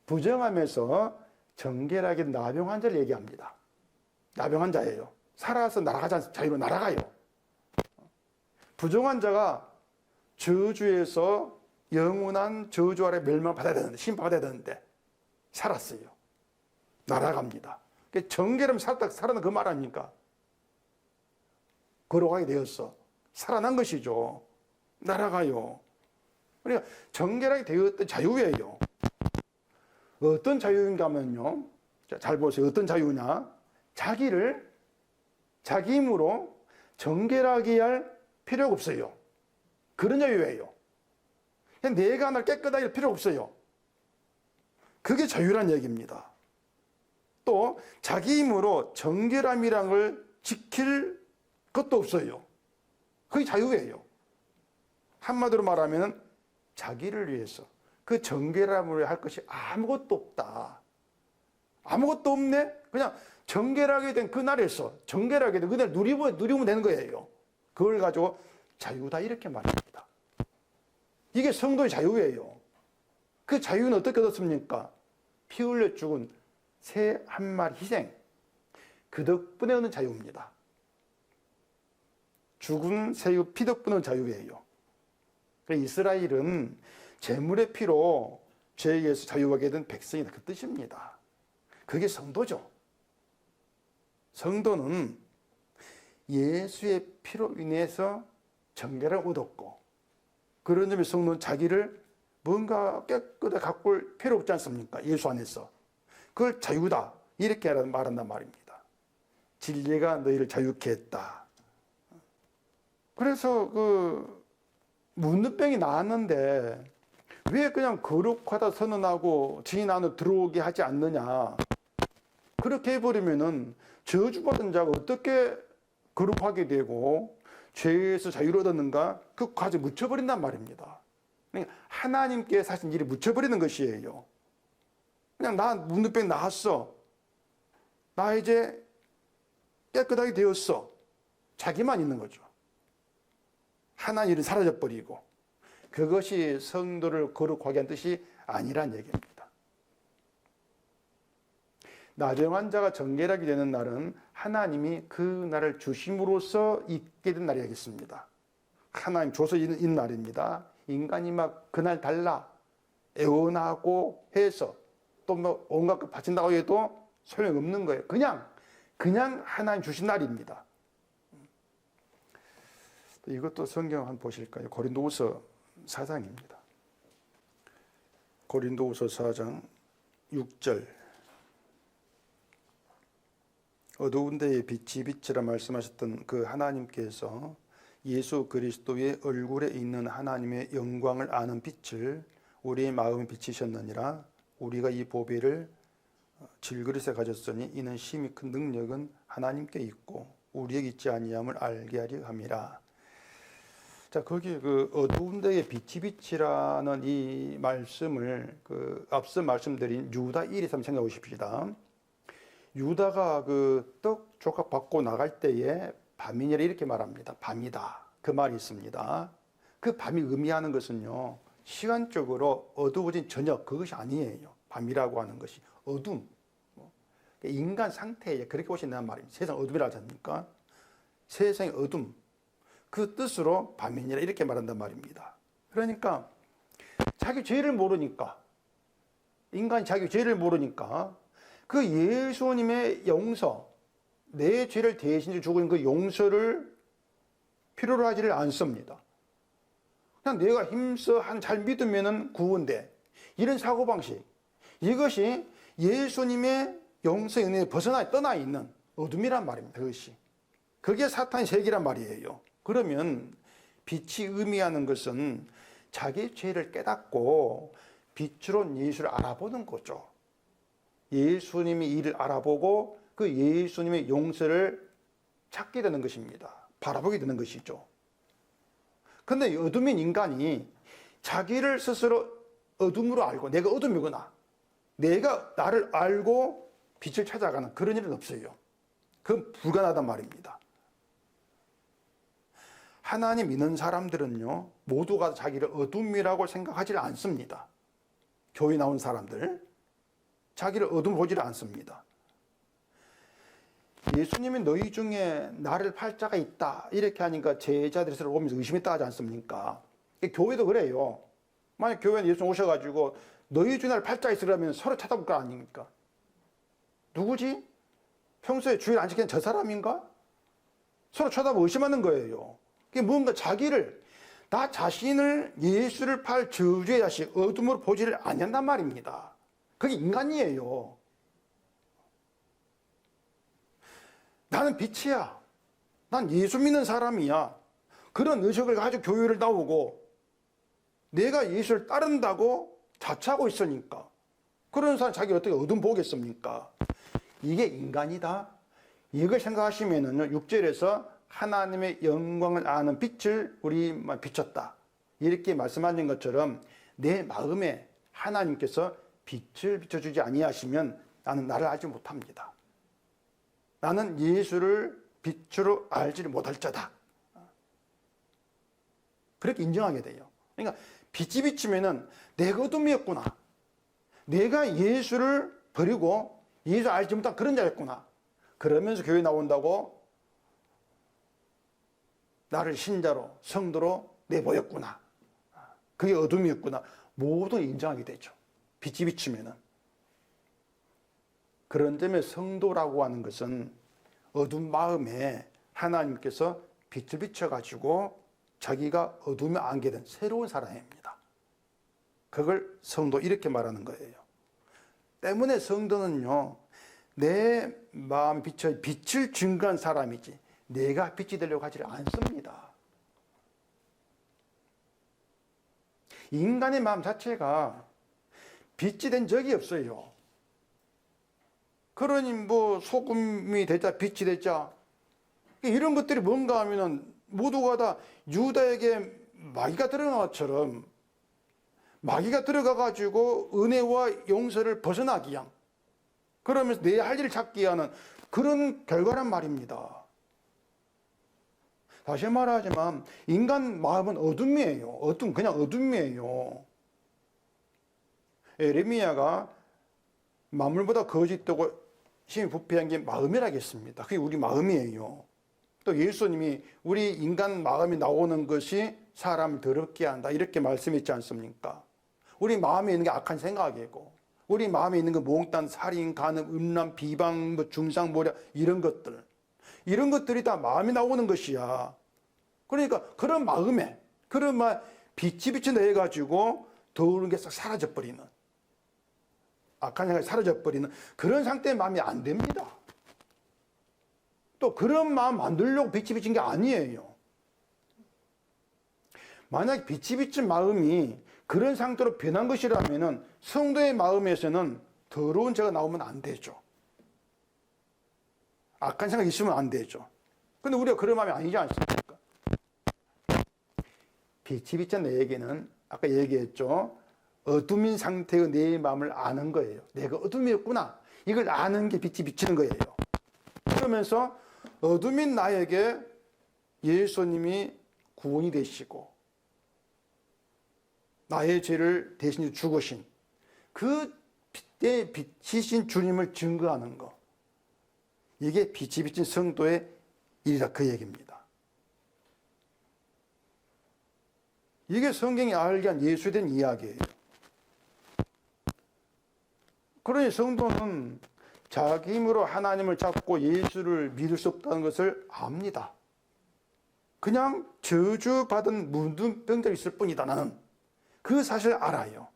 부정하면서 정결하게 나병 환자를 얘기합니다. 나병 환자예요. 살아서 날아가지 않습니다. 자유로 날아가요. 부정한 자가 저주에서 영원한 저주 아래 멸망받아야 되는데, 심판받아야 되는데 살았어요. 날아갑니다. 정결하면 살아난 그 말 아닙니까? 걸어가게 되었어. 살아난 것이죠. 날아가요. 그러니까 정결하게 되었던 자유예요. 어떤 자유인가 하면요. 잘 보세요. 어떤 자유냐? 자기를 자기 힘으로 정결하게 할 필요가 없어요. 그런 자유예요. 그냥 내가 날 깨끗하게 할 필요가 없어요. 그게 자유란 얘기입니다. 또 자기 힘으로 정결함이란 걸 지킬 것도 없어요. 그게 자유예요. 한마디로 말하면 자기를 위해서 그 정결함을 할 것이 아무것도 없다. 아무것도 없네? 그냥 정결하게 된 그날에서 정결하게 된 그날 누리면 되는 거예요. 그걸 가지고 자유다 이렇게 말합니다. 이게 성도의 자유예요. 그 자유는 어떻게 얻었습니까? 피 흘려 죽은 새 한 마리 희생. 그 덕분에 얻는 자유입니다. 죽은 새의 피 덕분에 얻는 자유예요. 이스라엘은 제물의 피로 죄에서 자유하게 된 백성이다. 그 뜻입니다. 그게 성도죠. 성도는 예수의 피로 인해서 정결을 얻었고, 그런 점에 성도는 자기를 뭔가 깨끗하게 가꿀 필요 없지 않습니까? 예수 안에서. 그걸 자유다. 이렇게 말한단 말입니다. 진리가 너희를 자유케 했다. 그래서 그 문둥병이 나았는데 왜 그냥 거룩하다 선언하고 지인 안으로 들어오게 하지 않느냐. 그렇게 해버리면은 저주받은 자가 어떻게 거룩하게 되고 죄에서 자유를 얻었는가? 그 과정에 묻혀버린단 말입니다. 그러니까 하나님께 사실 일이 묻혀버리는 것이에요. 그냥 나 문둥병 나았어. 나 이제 깨끗하게 되었어. 자기만 있는 거죠. 하나님 일은 사라져버리고. 그것이 성도를 거룩하게 한 뜻이 아니란 얘기입니다. 나병 자가 정결하게 되는 날은 하나님이 그 날을 주심으로써 있게 된 날이겠습니다. 하나님 줘서 있는 날입니다. 인간이 막 그날 달라 애원하고 해서 또 뭐 온갖 것 바친다고 해도 소용없는 거예요. 그냥 하나님 주신 날입니다. 이것도 성경 한번 보실까요? 고린도후서 4장입니다. 고린도후서 4장 6절 어두운 데에 빛이 비치라 말씀하셨던 그 하나님께서 예수 그리스도의 얼굴에 있는 하나님의 영광을 아는 빛을 우리의 마음에 비치셨느니라. 우리가 이 보배를 질그릇에 가졌으니 이는 심히 큰 능력은 하나님께 있고 우리에게 있지 아니함을 알게 하려 함이라. 자, 거기 그 어두운 데에 빛이 비치라는 이 말씀을 앞서 말씀드린 유다 1~2~3 생각해 보십시다. 유다가 그 떡 조각 받고 나갈 때에 밤이니라 이렇게 말합니다. 밤이다. 그 말이 있습니다. 그 밤이 의미하는 것은요, 시간적으로 어두워진 저녁, 그것이 아니에요. 밤이라고 하는 것이 어둠, 인간 상태에 그렇게 보신다는 말입니다. 세상 어둠이라고 하지 않습니까? 세상의 어둠, 그 뜻으로 밤이니라 이렇게 말한단 말입니다. 그러니까 자기 죄를 모르니까, 인간이 자기 죄를 모르니까 그 예수님의 용서, 내 죄를 대신해 주고 있는 그 용서를 필요로 하지를 않습니다. 그냥 내가 힘써 잘 믿으면 구원돼. 이런 사고방식, 이것이 예수님의 용서의 은혜에 떠나 있는 어둠이란 말입니다. 그것이. 그게 사탄의 세계란 말이에요. 그러면 빛이 의미하는 것은 자기 죄를 깨닫고 빛으로 예수를 알아보는 거죠. 예수님의 일을 알아보고 그 예수님의 용서를 찾게 되는 것입니다. 바라보게 되는 것이죠. 근데 어둠인 인간이 자기를 스스로 어둠으로 알고 내가 어둠이구나, 내가 나를 알고 빛을 찾아가는 그런 일은 없어요. 그건 불가능하단 말입니다. 하나님 믿는 사람들은요, 모두가 자기를 어둠이라고 생각하지 않습니다. 교회 나온 사람들, 자기를 어둠 보지를 않습니다. 예수님이 너희 중에 나를 팔 자가 있다 이렇게 하니까 제자들이 서로 보면서 의심했다 하지 않습니까? 교회도 그래요. 만약 교회에 예수님 오셔가지고 너희 중에 나를 팔 자가 있으라면 서로 찾아볼 거 아닙니까? 누구지? 평소에 주일 안 지키는 저 사람인가? 서로 쳐다보고 의심하는 거예요. 그게 뭔가 자기를, 나 자신을 예수를 팔 저주의 자식, 어둠으로 보지를 않는단 말입니다. 그게 인간이에요. 나는 빛이야. 난 예수 믿는 사람이야. 그런 의식을 가지고 교회를 나오고 내가 예수를 따른다고 자처하고 있으니까 그런 사람 자기 어떻게 어둠 보겠습니까? 이게 인간이다. 이걸 생각하시면은요, 6절에서 하나님의 영광을 아는 빛을 우리만 비췄다 이렇게 말씀하신 것처럼 내 마음에 하나님께서 빛을 비춰주지 아니하시면 나는 나를 알지 못합니다. 나는 예수를 빛으로 알지를 못할 자다. 그렇게 인정하게 돼요. 그러니까 빛이 비치면은 내가 어둠이었구나, 내가 예수를 버리고 예수 알지 못한 그런 자였구나, 그러면서 교회 나온다고 나를 신자로 성도로 내보였구나, 그게 어둠이었구나, 모두 인정하게 되죠. 빛이 비치면은. 그런 점에 성도라고 하는 것은 어두운 마음에 하나님께서 빛을 비춰가지고 자기가 어둠에 안게 된 새로운 사람입니다. 그걸 성도 이렇게 말하는 거예요. 때문에 성도는요, 내 마음에 비춰 빛을 증거한 사람이지 내가 빛이 되려고 하지 않습니다. 인간의 마음 자체가 빛이 된 적이 없어요. 그러니 뭐 소금이 되자 빛이 되자 이런 것들이 뭔가 하면은 모두가 다 유다에게 마귀가 들어간 것처럼 마귀가 들어가 가지고 은혜와 용서를 벗어나기 위한, 그러면서 내 할 일을 찾기 위한 그런 결과란 말입니다. 다시 말하지만 인간 마음은 어둠이에요. 그냥 어둠이에요. 에레미야가 만물보다 거짓되고 힘이 부패한 게 마음이라겠습니다. 그게 우리 마음이에요. 또 예수님이 우리 인간 마음이 나오는 것이 사람을 더럽게 한다 이렇게 말씀했지 않습니까? 우리 마음에 있는 게 악한 생각이고, 우리 마음에 있는 거 몽땅 살인, 간음, 음란, 비방, 중상모략 이런 것들이 다 마음이 나오는 것이야. 그러니까 그런 마음에 빛이 내가지고 더우는 게 싹 사라져 버리는. 악한 생각이 사라져버리는 그런 상태의 마음이 안 됩니다. 또 그런 마음 만들려고 빛이 비친 게 아니에요. 만약 빛이 비친 마음이 그런 상태로 변한 것이라면 성도의 마음에서는 더러운 죄가 나오면 안 되죠. 악한 생각이 있으면 안 되죠. 근데 우리가 그런 마음이 아니지 않습니까? 빛이 비친 내에게는 아까 얘기했죠. 어둠인 상태의 내 마음을 아는 거예요. 내가 어둠이었구나. 이걸 아는 게 빛이 비치는 거예요. 그러면서 어둠인 나에게 예수님이 구원이 되시고 나의 죄를 대신 죽으신 그때 빛이신 주님을 증거하는 것. 이게 빛이 비친 성도의 일이라 그 얘기입니다. 이게 성경이 알게 한 예수에 대한 이야기예요. 그러니 성도는 자기 힘으로 하나님을 잡고 예수를 믿을 수 없다는 것을 압니다. 그냥 저주받은 문둥병자가 있을 뿐이다 나는. 그 사실을 알아요.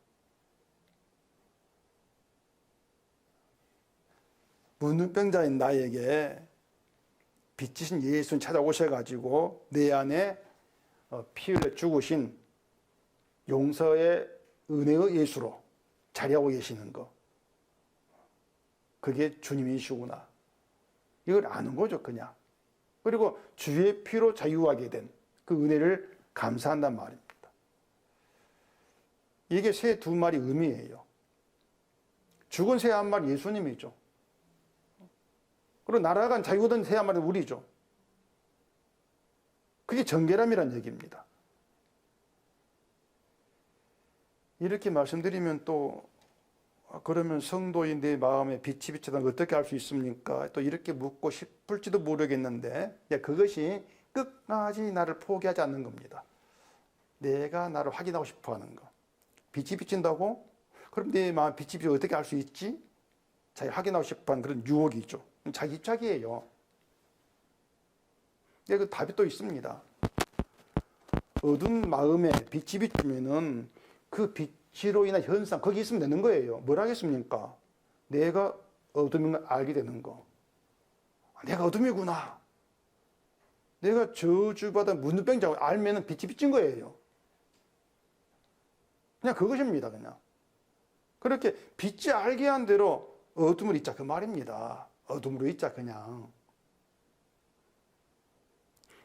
문둥병자인 나에게 빛이신 예수님 찾아오셔가지고 내 안에 피 흘려 죽으신 용서의 은혜의 예수로 자리하고 계시는 거. 그게 주님이시구나. 이걸 아는 거죠, 그냥. 그리고 주의 피로 자유하게 된 그 은혜를 감사한단 말입니다. 이게 새 두 마리 의미예요. 죽은 새 한 마리 예수님이죠. 그리고 날아간 자유된 새 한 마리는 우리죠. 그게 정결함이란 얘기입니다. 이렇게 말씀드리면 또 그러면 성도인 내 마음에 빛이 비치다는 걸 어떻게 알 수 있습니까? 또 이렇게 묻고 싶을지도 모르겠는데 그것이 끝까지 나를 포기하지 않는 겁니다. 내가 나를 확인하고 싶어하는 거. 빛이 비친다고? 그럼 내 마음 빛이 비치고 어떻게 알 수 있지? 자기 확인하고 싶어하는 그런 유혹이죠. 자기 입장이에요. 그 답이 또 있습니다. 어두운 마음에 빛이 비치면은 그 빛으로 인한 현상 거기 있으면 되는 거예요. 뭘 하겠습니까? 내가 어둠인 걸 알게 되는 거. 내가 어둠이구나. 내가 저주받은 문둥병자고 알면은 빛이 비친 거예요. 그냥 그것입니다. 그냥 그렇게 빛이 알게 한 대로 어둠을 잊자 그 말입니다. 어둠으로 잊자 그냥.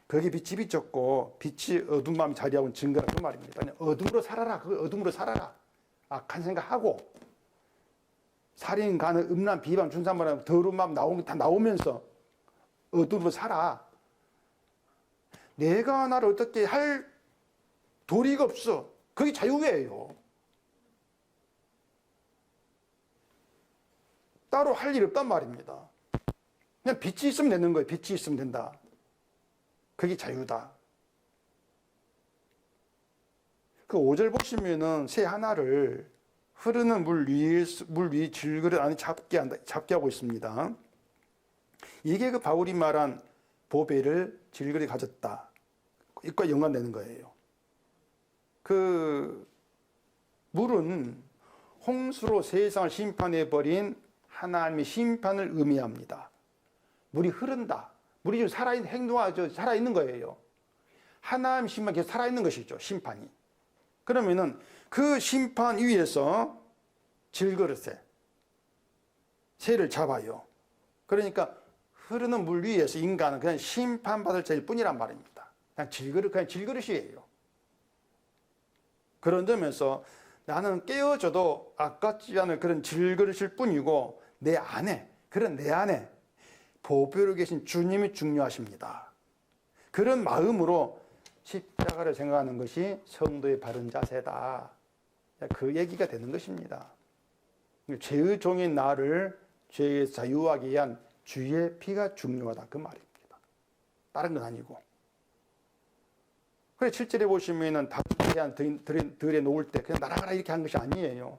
거기 빛이 비쳤고 빛이 어둠 마음이 자리하고 증거라 그 말입니다. 그냥 어둠으로 살아라. 그 어둠으로 살아라. 악한 생각하고 살인, 간음, 음란, 비방, 준산발언 더러운 마음 다 나오면서 어둠으로 살아. 내가 나를 어떻게 할 도리가 없어. 그게 자유예요. 따로 할 일 없단 말입니다. 그냥 빛이 있으면 되는 거예요. 빛이 있으면 된다. 그게 자유다. 그 5절 보시면은 새 하나를 흐르는 물 위에 질그릇 안에 잡게 하고 있습니다. 이게 그 바울이 말한 보배를 질그릇에 가졌다. 이과 연관되는 거예요. 그 물은 홍수로 세상을 심판해버린 하나님의 심판을 의미합니다. 물이 흐른다. 물이 좀 살아있는 행동하죠. 살아있는 거예요. 하나님 심판 계속 살아있는 것이죠. 심판이. 그러면은 그 심판 위에서 질그릇에 새를 잡아요. 그러니까 흐르는 물 위에서 인간은 그냥 심판받을 자일 뿐이란 말입니다. 그냥 질그릇이에요. 그런 점에서 나는 깨어져도 아깝지 않을 그런 질그릇일 뿐이고 내 안에 보배로 계신 주님이 중요하십니다. 그런 마음으로 십자가를 생각하는 것이 성도의 바른 자세다. 그 얘기가 되는 것입니다. 죄의 종인 나를 죄에서 자유하기 위한 주의 피가 중요하다. 그 말입니다. 다른 건 아니고. 그래 7절에 보시면은 다윗이 들에 놓을 때 그냥 날아가라 이렇게 한 것이 아니에요.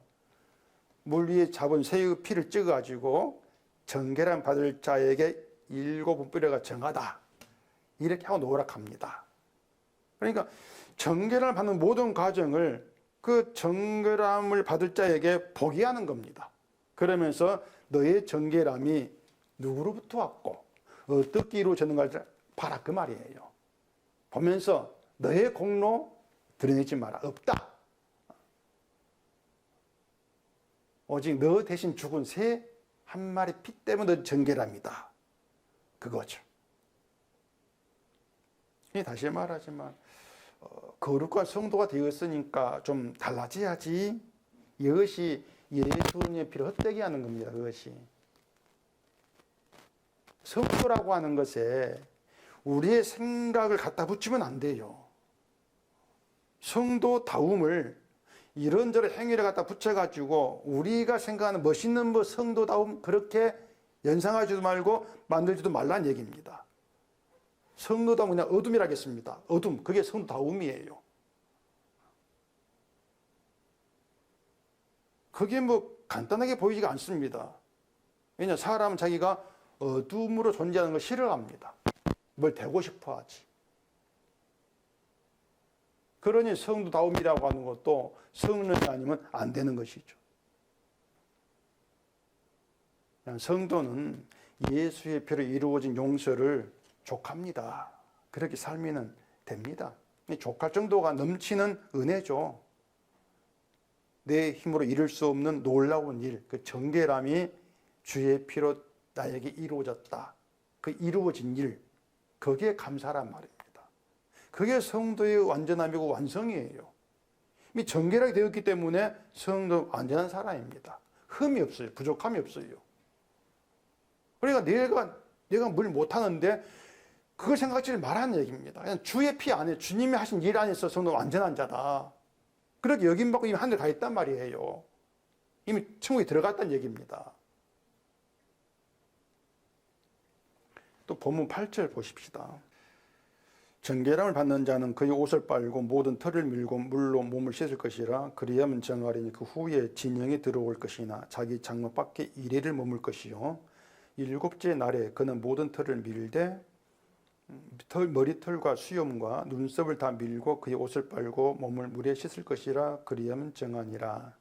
물 위에 잡은 새의 피를 찍어가지고 정결함 받을 자에게 7번 뿌려가 정하다. 이렇게 하고 놓으라 합니다. 그러니까 정결함을 받는 모든 과정을 그 정결함을 받을 자에게 보게 하는 겁니다. 그러면서 너의 정결함이 누구로부터 왔고 어떻게 이루어졌는가를 봐라 그 말이에요. 보면서 너의 공로 드러내지 마라. 없다. 오직 너 대신 죽은 새 한 마리 피 때문에 너 정결함이다. 그거죠. 다시 말하지만 거룩한 성도가 되었으니까 좀 달라져야지. 이것이 예수님의 피를 헛되게 하는 겁니다. 그것이. 성도라고 하는 것에 우리의 생각을 갖다 붙이면 안 돼요. 성도다움을 이런저런 행위를 갖다 붙여가지고 우리가 생각하는 멋있는 성도다움 그렇게 연상하지도 말고 만들지도 말라는 얘기입니다. 성도다움 그냥 어둠이라겠습니다. 어둠, 그게 성도다움이에요. 그게 간단하게 보이지가 않습니다. 왜냐, 사람은 자기가 어둠으로 존재하는 걸 싫어합니다. 뭘 되고 싶어 하지. 그러니 성도다움이라고 하는 것도 성령이 아니면 안 되는 것이죠. 성도는 예수의 피로 이루어진 용서를 족합니다. 그렇게 살면 됩니다. 족할 정도가 넘치는 은혜죠. 내 힘으로 이룰 수 없는 놀라운 일, 그 정결함이 주의 피로 나에게 이루어졌다. 그 이루어진 일, 거기에 감사란 말입니다. 그게 성도의 완전함이고 완성이에요. 이미 정결하게 되었기 때문에 성도는 완전한 사람입니다. 흠이 없어요. 부족함이 없어요. 그러니까 내가 뭘 못하는데 그걸 생각하지 말라는 얘기입니다. 그냥 주의 피 안에 주님이 하신 일 안에서 성도는 완전한 자다. 그렇게 여김받고 이미 하늘 가 있단 말이에요. 이미 천국에 들어갔다는 얘기입니다. 또 본문 8절 보십시다. 정결함을 받는 자는 그의 옷을 빨고 모든 털을 밀고 물로 몸을 씻을 것이라. 그리하면 정하리니 그 후에 진영에 들어올 것이나 자기 장막 밖에 이레를 머물 것이요. 일곱째 날에 그는 모든 털을 밀되 머리털과 수염과 눈썹을 다 밀고 그의 옷을 빨고 몸을 물에 씻을 것이라. 그리하면 정하니라.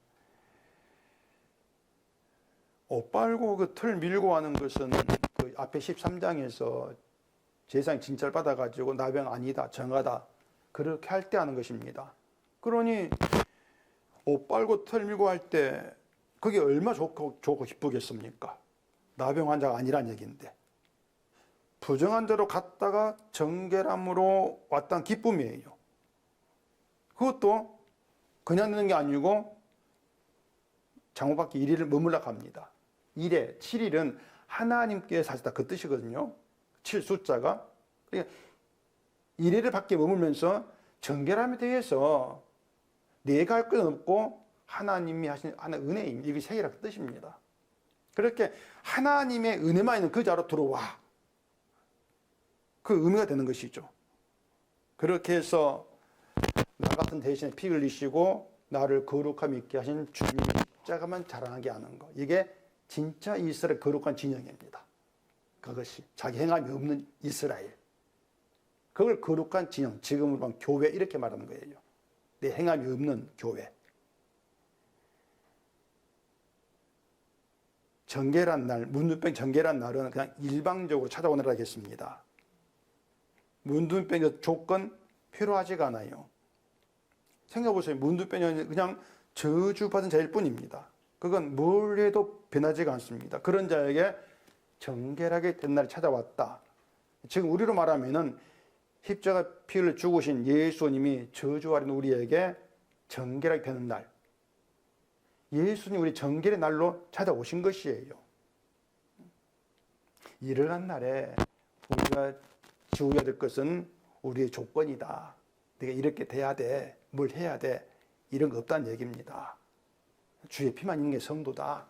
옷 빨고 그 털 밀고 하는 것은 그 앞에 13장에서 제사장 진찰 받아가지고 나병 아니다, 정하다 그렇게 할 때 하는 것입니다. 그러니 옷 빨고 털 밀고 할 때 그게 얼마나 좋고 기쁘겠습니까? 나병 환자가 아니란 얘기인데 부정한 대로 갔다가 정결함으로 왔다는 기쁨이에요. 그것도 그냥 되는 게 아니고 장막 밖에 1일을 머물러 갑니다. 1에 7일은 하나님께서 하셨다 그 뜻이거든요. 7 숫자가. 그러니까 1회를 밖에 머물면서 정결함에 대해서 내가 할 건 없고 하나님이 하신 하나의 은혜인 이게 세 개라 그 뜻입니다. 그렇게 하나님의 은혜만 있는 그 자로 들어와. 그 의미가 되는 것이죠. 그렇게 해서 나 같은 대신에 피 흘리시고 나를 거룩함 있게 하신 주님의 십자가만 자랑하게 하는 것. 이게 진짜 이스라엘 거룩한 진영입니다. 그것이 자기 행함이 없는 이스라엘. 그걸 거룩한 진영, 지금으로 보면 교회 이렇게 말하는 거예요. 내 행함이 없는 교회. 정결한 날, 문둥병 정결한 날은 그냥 일방적으로 찾아오느라 하겠습니다. 문둥병의 조건 필요하지가 않아요. 생각해보세요. 문둥병은 그냥 저주받은 자일 뿐입니다. 그건 뭘 해도 변하지가 않습니다. 그런 자에게 정결하게 된 날이 찾아왔다. 지금 우리로 말하면은 십자가 피를 죽으신 예수님이 저주하는 우리에게 정결하게 되는 날. 예수님 우리 정결의 날로 찾아오신 것이에요. 이러한 날에 우리가 지워야 될 것은 우리의 조건이다. 내가 이렇게 돼야 돼. 뭘 해야 돼. 이런 거 없다는 얘기입니다. 주의 피만 있는 게 성도다.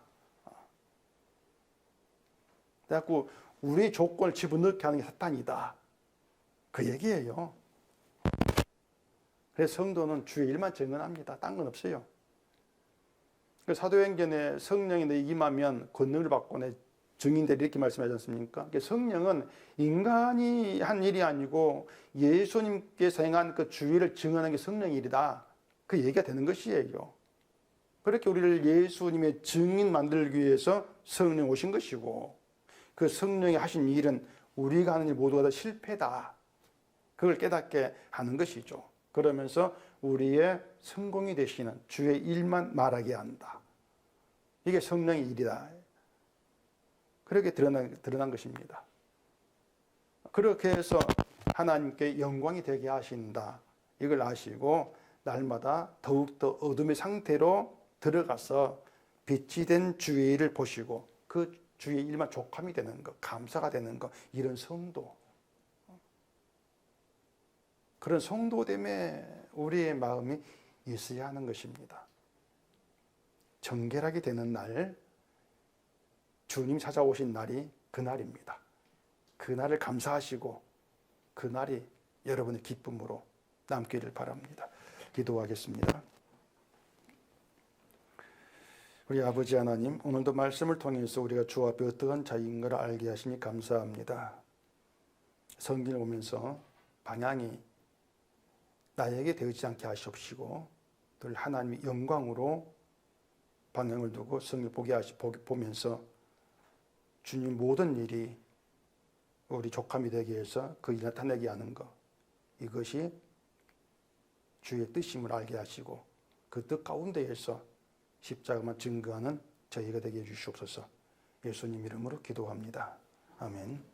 자꾸 우리의 조건을 집어넣게 하는 게 사탄이다. 그 얘기예요. 그래서 성도는 주의 일만 증언합니다. 딴 건 없어요. 사도행전에 성령이 내 임하면 권능을 받고 내 증인들이 이렇게 말씀하지 않습니까? 성령은 인간이 한 일이 아니고 예수님께서 행한 그 주의를 증언하는 게 성령의 일이다. 그 얘기가 되는 것이에요. 그렇게 우리를 예수님의 증인 만들기 위해서 성령 오신 것이고, 그 성령이 하신 일은 우리가 하는 일 모두가 다 실패다, 그걸 깨닫게 하는 것이죠. 그러면서 우리의 성공이 되시는 주의 일만 말하게 한다. 이게 성령의 일이다. 그렇게 드러난 것입니다. 그렇게 해서 하나님께 영광이 되게 하신다, 이걸 아시고 날마다 더욱더 어둠의 상태로 들어가서 빛이 된 주의 일을 보시고 그 주의 일만 족함이 되는 것, 감사가 되는 것, 이런 성도, 그런 성도됨에 우리의 마음이 있어야 하는 것입니다. 정결하게 되는 날, 주님 찾아오신 날이 그날입니다. 그날을 감사하시고 그날이 여러분의 기쁨으로 남기를 바랍니다. 기도하겠습니다. 우리 아버지 하나님, 오늘도 말씀을 통해서 우리가 주 앞에 어떠한 자인 걸 알게 하시니 감사합니다. 성경을 보면서 방향이 나에게 되지 않게 하시옵시고 늘 하나님의 영광으로 방향을 두고 성경 보면서 주님 모든 일이 우리 족함이 되게 해서 그 일 나타내게 하는 것, 이것이 주의 뜻임을 알게 하시고 그 뜻 가운데에서 십자가만 증거하는 저희가 되게 해주시옵소서. 예수님 이름으로 기도합니다. 아멘.